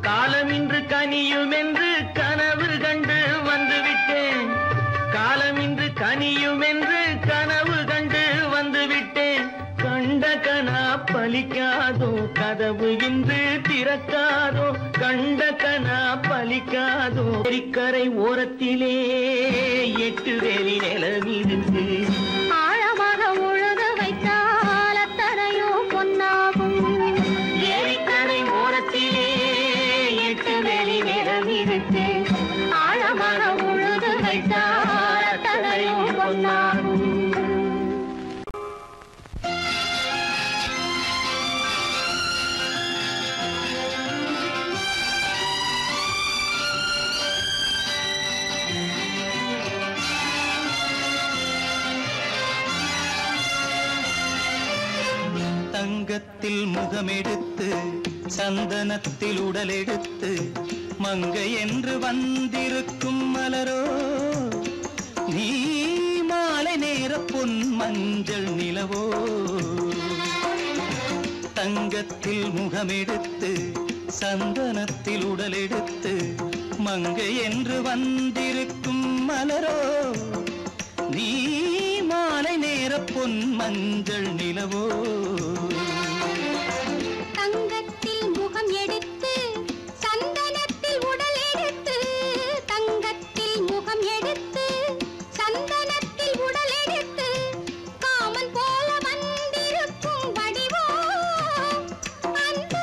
காலமின்று கனியும் என்று கனவு கண்டு வந்துவிட்டேன். காலமின்று கனியும் என்று கனவு கண்டு வந்துவிட்டேன். கண்ட கனா பலிக்காதோ, கதவு இன்று திறக்காதோ. கண்ட கனா பலிக்காதோ. ஏரிக்கரை ஓரத்திலே 8 வேலி நிலம் இருக்கு. ஆழமாக உழுது வைத்தால் அத்தனையோ பொன்னாகும். ஏரிக்கரை ஓரத்திலே 8 வேலி நிலம் இருக்கு. ஆழமாக உழுது வைத்தால் அத்தனையோ பொன்னாகும். தங்கத்தில் முகமெடுத்து சந்தனத்தில் உடலெடுத்து மங்கை என்று வந்திருக்கும் மலரோ, நீ மாலை நேர பொன் மஞ்சள் நிலவோ. தங்கத்தில் முகமெடுத்து சந்தனத்தில் உடலெடுத்து மங்கை என்று வந்திருக்கும் மலரோ, நீ மாலை நேர பொன் மஞ்சள் நிலவோ. தங்கத்தில் முகம் எடுத்து சந்தனத்தில் உடல் எடுத்து, தங்கத்தில் முகம் எடுத்து சந்தனத்தில் உடல் எடுத்து, காமன் போல வந்திருக்கும் வடிவோ, அந்த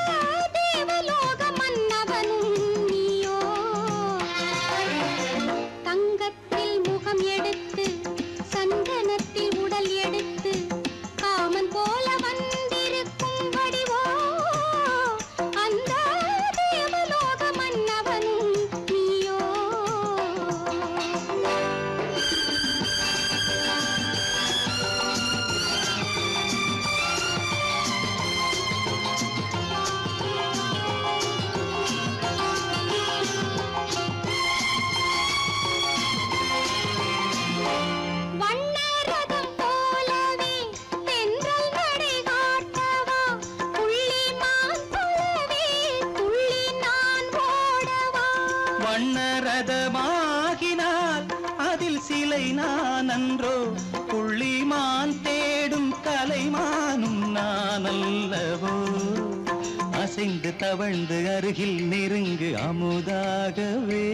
தேவலோக மன்னவனும் நீயோ. தங்கத்தில் முகம் எடுத்து சந்தனத்தில் உடல் எடுத்து, காமன் போல வந்திருக்கும் வடிவோ, அந்த தேவலோக மன்னவனும் நீயோ. வண்ணரதம் போலவே தென்றல் நடை காட்டவா, புள்ளிமான் போலவே துள்ளி நான் ஓடவா. வண்ணரதமாகினால் அதில் சிலை நான் அன்றோ, புள்ளிமான் தேடும் கலைமானும் நான் அல்லவோ. அசைந்து தவழ்ந்து அருகில் நெருங்கு அமுதாகவே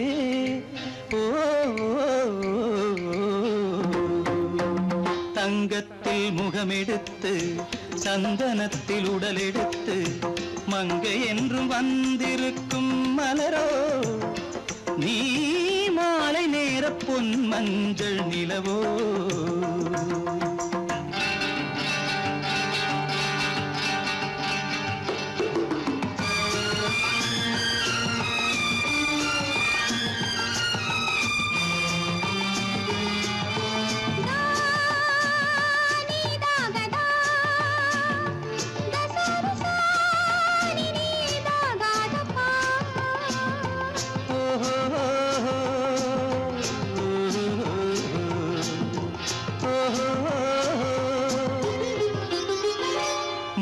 தங்கத்தில் முகமெடுத்து சந்தனத்தில் உடலெடுத்து மங்கை என்றும் வந்திருக்கும் மலரோ நீ மாலை நேர பொன் மஞ்சள் நிலவோ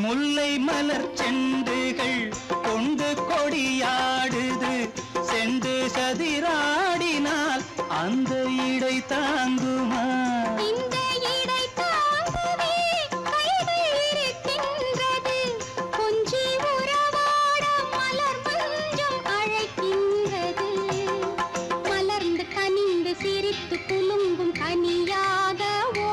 முல்லை மலர் செண்டுகள் கொண்டு கொடியாடுது செண்டு சதிராடினால் அந்த இடை தாங்குமா இந்த இடை தாங்குவே கைகள் இருக்கின்றது கொஞ்சி உறவாட மலர் மஞ்சம் அழைக்கின்றது மலர்ந்து கனிந்து சிரித்து குலுங்கும் கனியாகவோ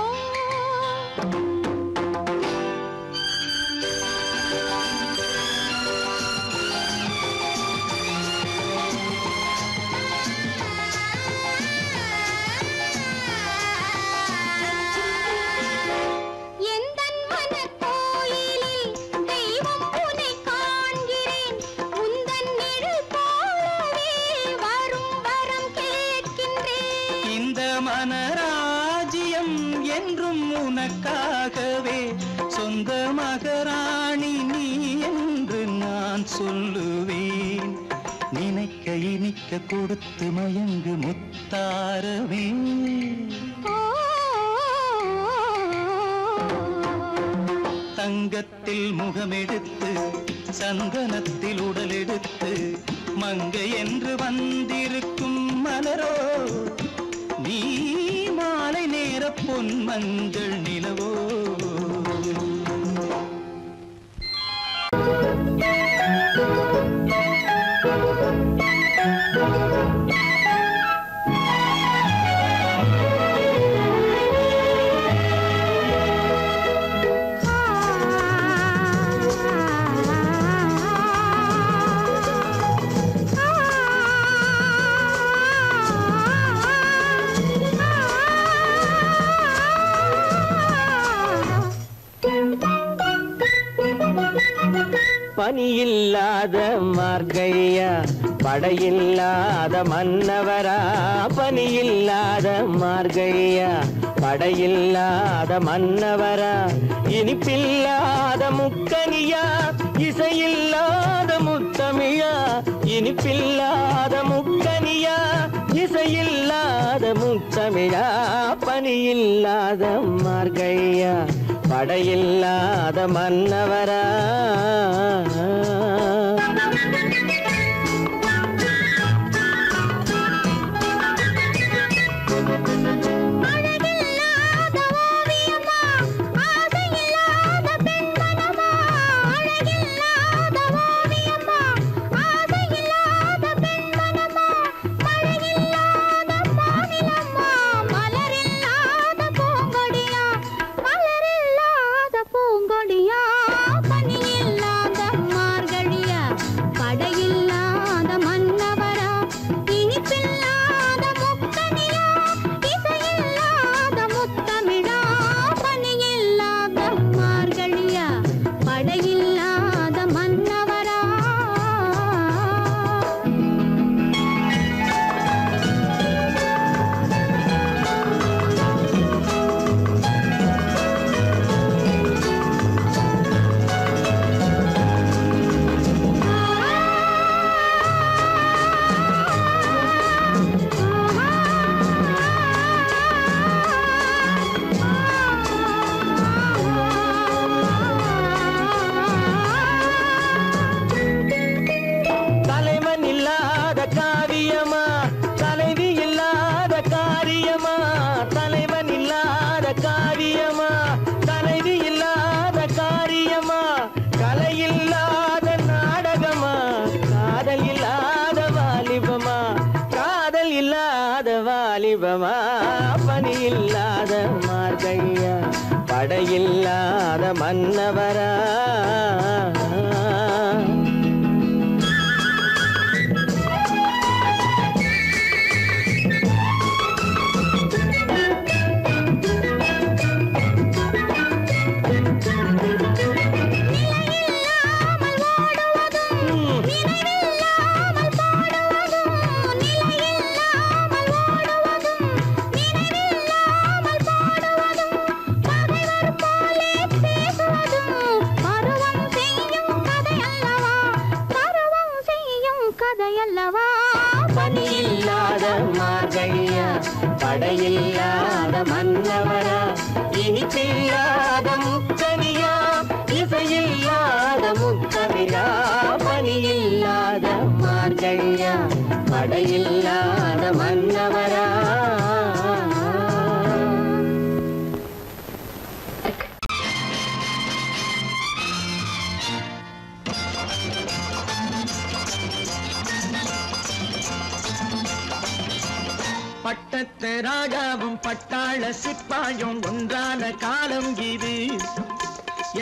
மனராஜ்யம் என்றும் உனக்காகவே சொந்த மகராணி நீ என்று நான் சொல்லுவேன் நினைக்க இனிக்க கொடுத்து மயங்கு முத்தாரவே தங்கத்தில் முகமெடுத்து சந்தனத்தில் உடலெடுத்து மங்கை என்று வந்திருக்கும் மலரோ நீ மாலை நேர பொன் மஞ்சள் நிலவோ பனியில்லாத மார்கழியா படையில்லாத மன்னவரா பனியில்லாத மார்கழியா படையில்லாத மன்னவரா இனிப்பில்லாத முக்கனியா இசையில்லாத முத்தமிழா இனிப்பில்லாத முக்கனியா இசையில்லாத முத்தமிழா பனியில்லாத மார்கழியா படையில்லாத மன்னவரா பனியில்லாத மார்கழியா அல்லவா பனி இல்லாத மார்கழியா படையில்லாத மன்னவரா படையில்லாத மன்னவரா இனிப்பில்லாத முக்கனியா இசையில்லாத முக்கவிரா பனியில்லாத மார்கழியா படையில்லாத மன்னவரா பட்டத்து ராஜாவும் பட்டாள சிப்பாயும் ஒன்றான காலம் இது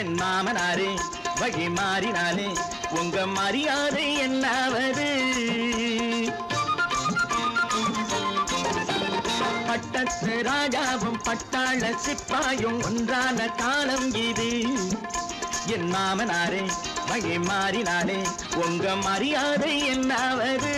என் மாமனாரே வழி மாறினாலே உங்க மரியாதை என்னாவது பட்டத்து ராஜாவும் பட்டாள சிப்பாயும் ஒன்றான காலம் இது என் மாமனாரே வழி மாறினாலே உங்க மரியாதை என்னாவது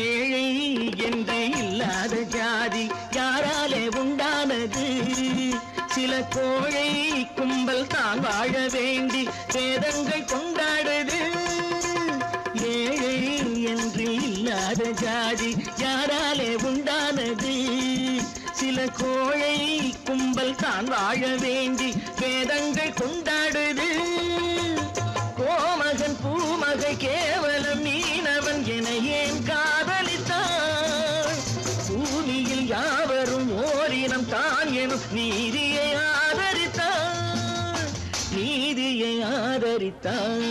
ஏழை என்று இல்லாத ஜாதி யாராலே உண்டானது சில கோழை கும்பல் தான் வாழ வேண்டி வேதங்கள் கொண்டாடுது ஏழை என்று இல்லாத ஜாதி யாராலே உண்டானது சில கோழை கும்பல் தான் வாழ வேண்டி வேதங்கள் கொண்டாடுது கோமகன் பூமகை கேவலம் மீனவன் என ஏன் காதலித்தான் பூமியில் யாவரும் ஓரினம் தான் எனும் நீதியை ஆதரித்தான்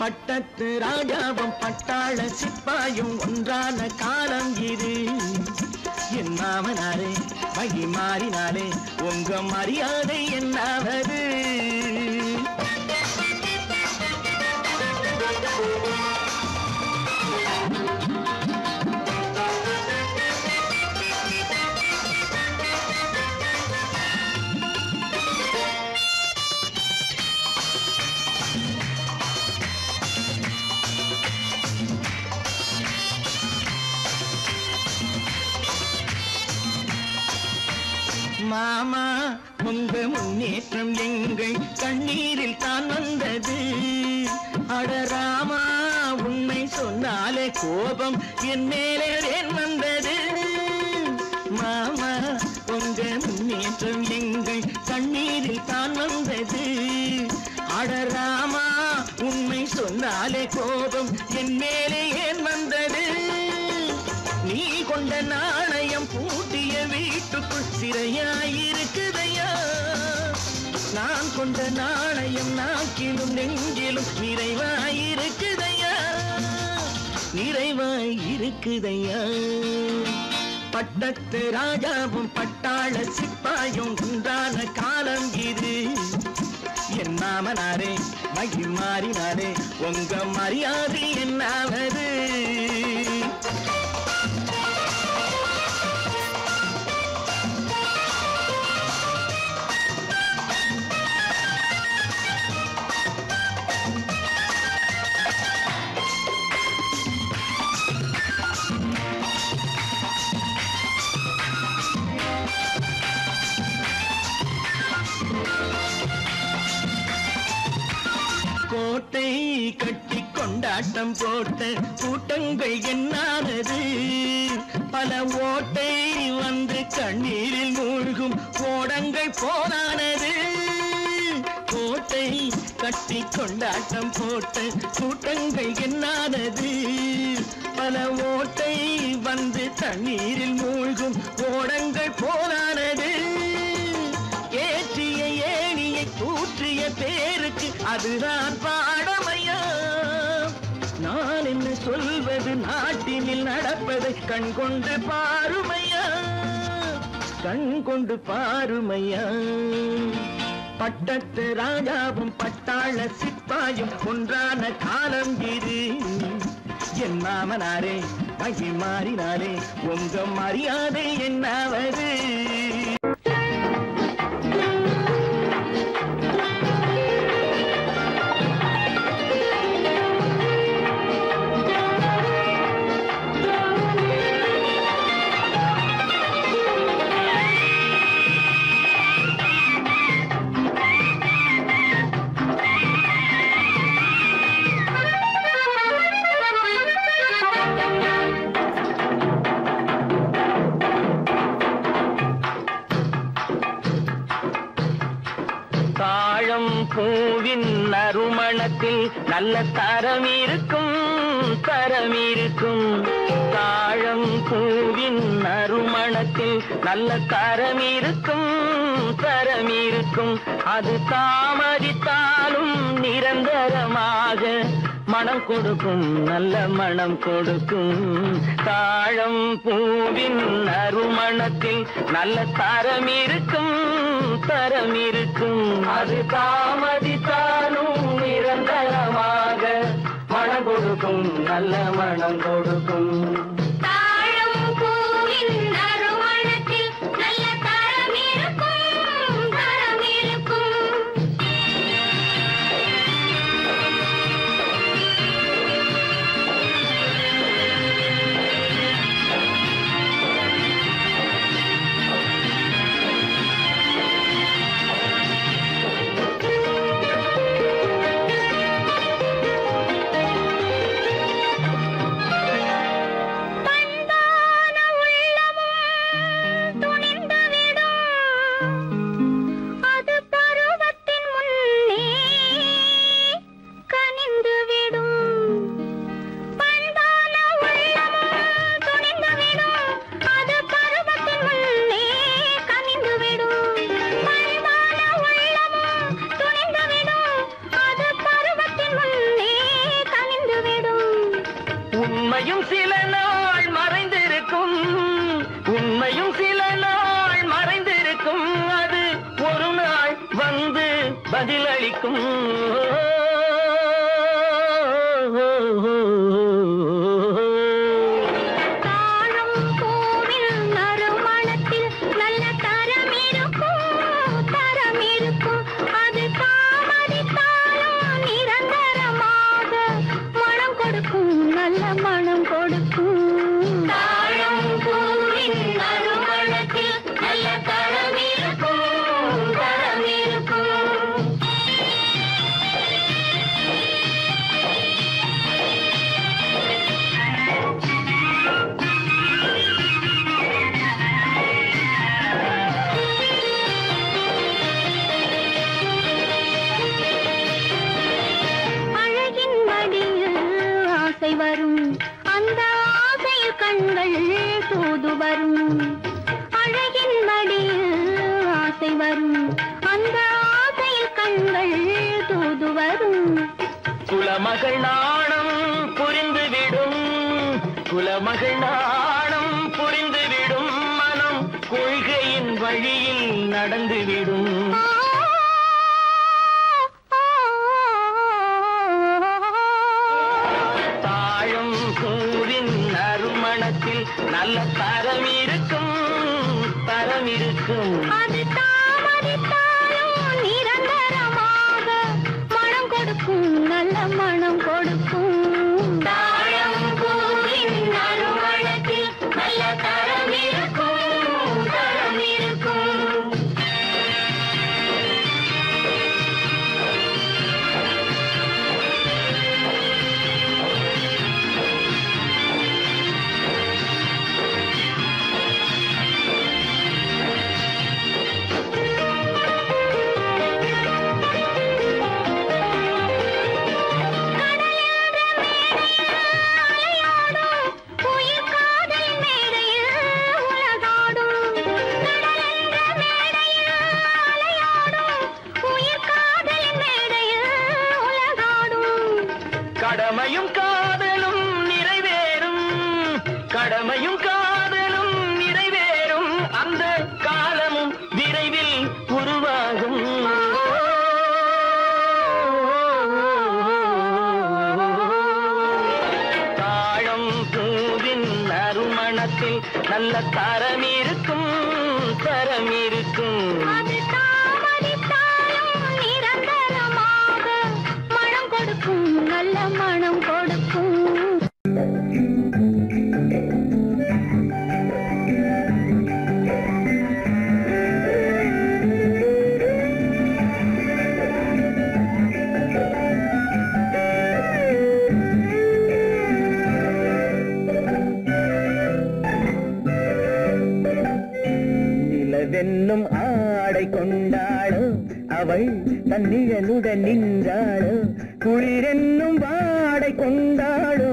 பட்டத்து ராஜாவும் பட்டாள சிப்பாயும் ஒன்றான காலம் இது என் மாமனாரே வகி மாறினாலே உங்க மரியாதை என்னாவது மாமா உங்க முன்னேற்றம் எங்கள் கண்ணீரில் தான் வந்தது அடராமா உண்மை சொன்னாலே கோபம் என் மேலே ஏன் வந்தது மாமா உங்க முன்னேற்றம் எங்கள் கண்ணீரில் தான் வந்தது அடராமா உண்மை சொன்னாலே கோபம் என் மேலே ஏன் வந்தது நீ கொண்ட நாணயம் பூட்டிய வீட்டுக்குள் சிறையாயிருக்குதையா நான் கொண்ட நாணயம் நாக்கிலும் நெஞ்சிலும் நிறைவாயிருக்குதையா பட்டத்து ராஜாவும் பட்டாள சிப்பாயும் உண்டான காலம் இது என் மாமனாரே மகி மாறினாரே உங்க மரியாதை என்னாவது கோட்டை கட்டி கொண்டாட்டம் போட்ட கூட்டங்கள் என்னானது பல ஓட்டை வந்து கண்ணீரில் மூழ்கும் ஓடங்கள் போனானது கோட்டை கட்டி கட்டி கொண்டாட்டம் போட்ட கூட்டங்கள் என்னானது? பல ஓட்டை வந்து தண்ணீரில் மூழ்கும் ஓடங்கள் போலானது. ஏற்றிய ஏணியை தூற்றிய பேருக்கு அதுதான் பாடமையா? நான் என்ன சொல்வது, நாட்டினில் நடப்பதை கண்கொண்டு பாருமையா, கண்கொண்டு பாருமையா. பட்டத்து ராஜாவும் பட்டாள சிப்பாயும் ஒன்றான காலம் இது. என் மாமனாரே வகை மாறினாரே உங்க மரியாதை என்னாவது? பூவின் நறுமணத்தில் நல்ல தரம் இருக்கும், தரம் இருக்கும். தாழம் பூவின் நறுமணத்தில் நல்ல தரம் இருக்கும், தரம் இருக்கும். அது தாமதித்தாலும் நிரந்தரமாக மனம் கொடுக்கும், நல்ல மனம் கொடுக்கும். தாழம் பூவின் நறுமணத்தில் நல்ல தரம் இருக்கும், தரம் இருக்கும். அது தாமதித்தாலும் நிரந்தரமாக மனம் கொடுக்கும், நல்ல மனம் கொடுக்கும். உண்மையும் சில நாள் மறைந்திருக்கும், உண்மையும் சில நாள் மறைந்திருக்கும். அது ஒரு நாள் வந்து பதிலளிக்கும். வரும் அந்த ஆசையில் கண்கள் தூது வரும். அழகின் மடியில் ஆசை வரும் அந்த ஆசையில் கண்கள் தூது வரும். குலமகள் நாணம் புரிந்துவிடும், குலமகள் நாணம் புரிந்துவிடும். மனம் கொள்கையின் வழியில் நடந்துவிடும். நல்ல தரம் இருக்கும், தரம் இருக்கும். அது தாமதித்தாலும் நிரந்தரமாக மனம் கொடுக்கும், நல்ல மனம் கொடுக்கும். தாழம் பூவின் நறுமணத்தில் நல்ல தரம் இருக்கும், தரம் இருக்கும். கடமையும் காதலும் நிறைவேறும், கடமையும் காதலும் நிறைவேறும், அந்த காலமும் விரைவில் உருவாகும். தாழம் பூவின் நறுமணத்தில் நல்ல தரம் இருக்கும், தரம் இருக்கும். அது தாமதித்தாலும் நிரந்தரமாக மனம் கொடுக்கும், நல்ல மனம் கொடுக்கும். நிலவென்னும் ஆடை கொண்டாளோ அவள் தன்னிழலுடன் நின்றாளோ, குளிரென்னும் வாடை கொண்டாளோ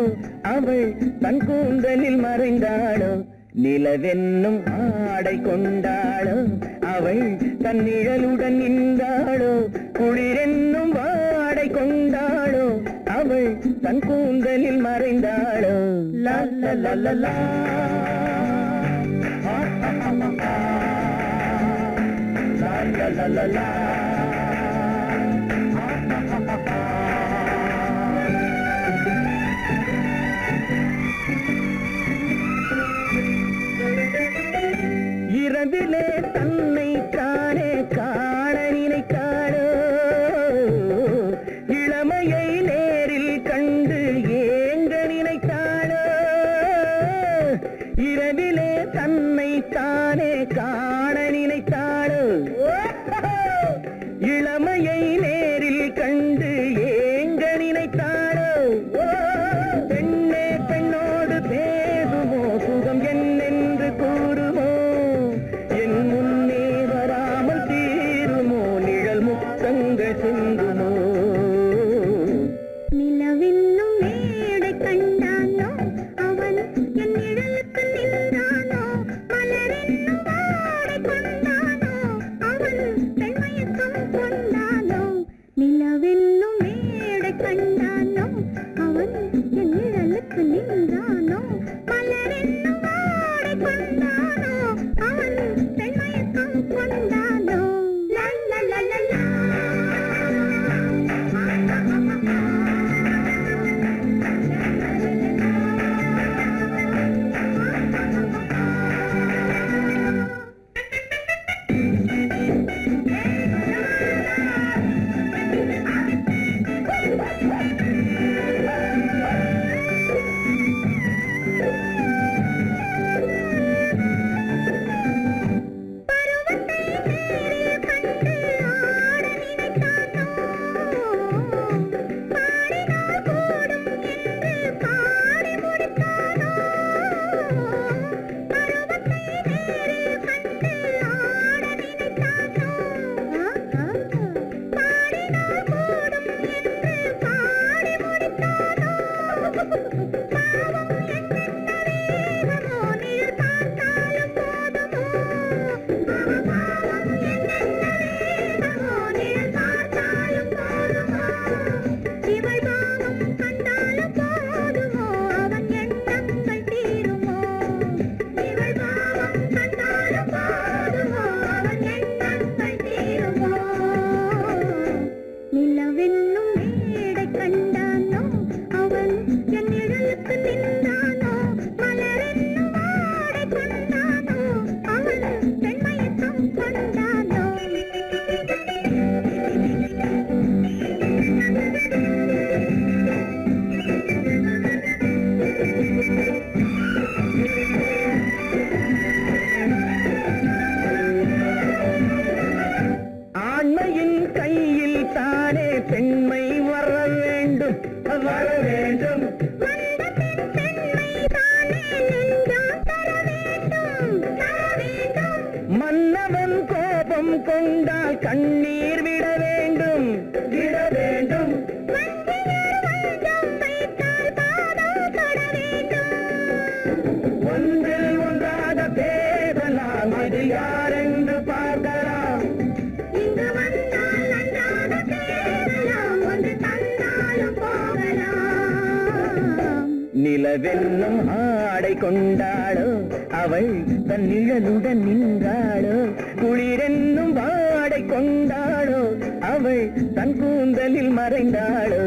அவள் தன் கூந்தலில் மறைந்தாளோ. நிலவென்னும் ஆடை கொண்டாளோ அவள் தன்னிழலுடன் நின்றாளோ, குளிரென்னும் வாடை கொண்டாளோ அவள் தன் கூந்தலில் மறைந்தாளோ. லா லா லா லா லா. La la la la. இரவிலே தன்னை தானே காண நினைத்தாளோ, இளமையை நேரில் கண்டு ஏங்க நினைத்தாளோ. இரவிலே தன்னை தானே காண நினைத்தாளோ, இளமையை நேரில் கண்டு ஏங்க நினைத்தாளோ. பெண்ணே பெண்ணோடு பேசுமோ, சுகம் என்னென்று கூறுமோ, என் முன்னே வராமல் தீருமோ, நிழல் முத்தங்கள் சிந்துமோ. நிலவென்னும் மேடை கண்டானோ அவன் என் நிழலுக்கு நின்றானோ, மலரென்னும் வாடை கொண்டானோ அவன் பெண்மயக்கம் கொண்டானோ. நிலவென்னும் மேடை கண்டானோ அவன் என் நிழலுக்கு நின்றானோ, மலரென்னும் வாடை கொண்டானோ அவன் பெண்மயக்கம் கொண்டானோ. லா லா லா லா லா. மன்னவன் கோபம் கொண்டால் கண்ணீர் விட வேண்டும், விட வேண்டும். ஒன்றில் ஒன்றாக பேசலாம், அது யாரென்று பார்க்கலாம். இங்கு வந்தால் நன்றாக பேசலாம், ஒன்று தந்தாலும் போகலாம். நிலவென்னும் ஆடை கொண்டாளோ அவள் தன் நிழலுடன் நின்றாளோ குளிரென்னும் வாடை கொண்டாளோ அவள் தன் கூந்தலில் மறைந்தாளோ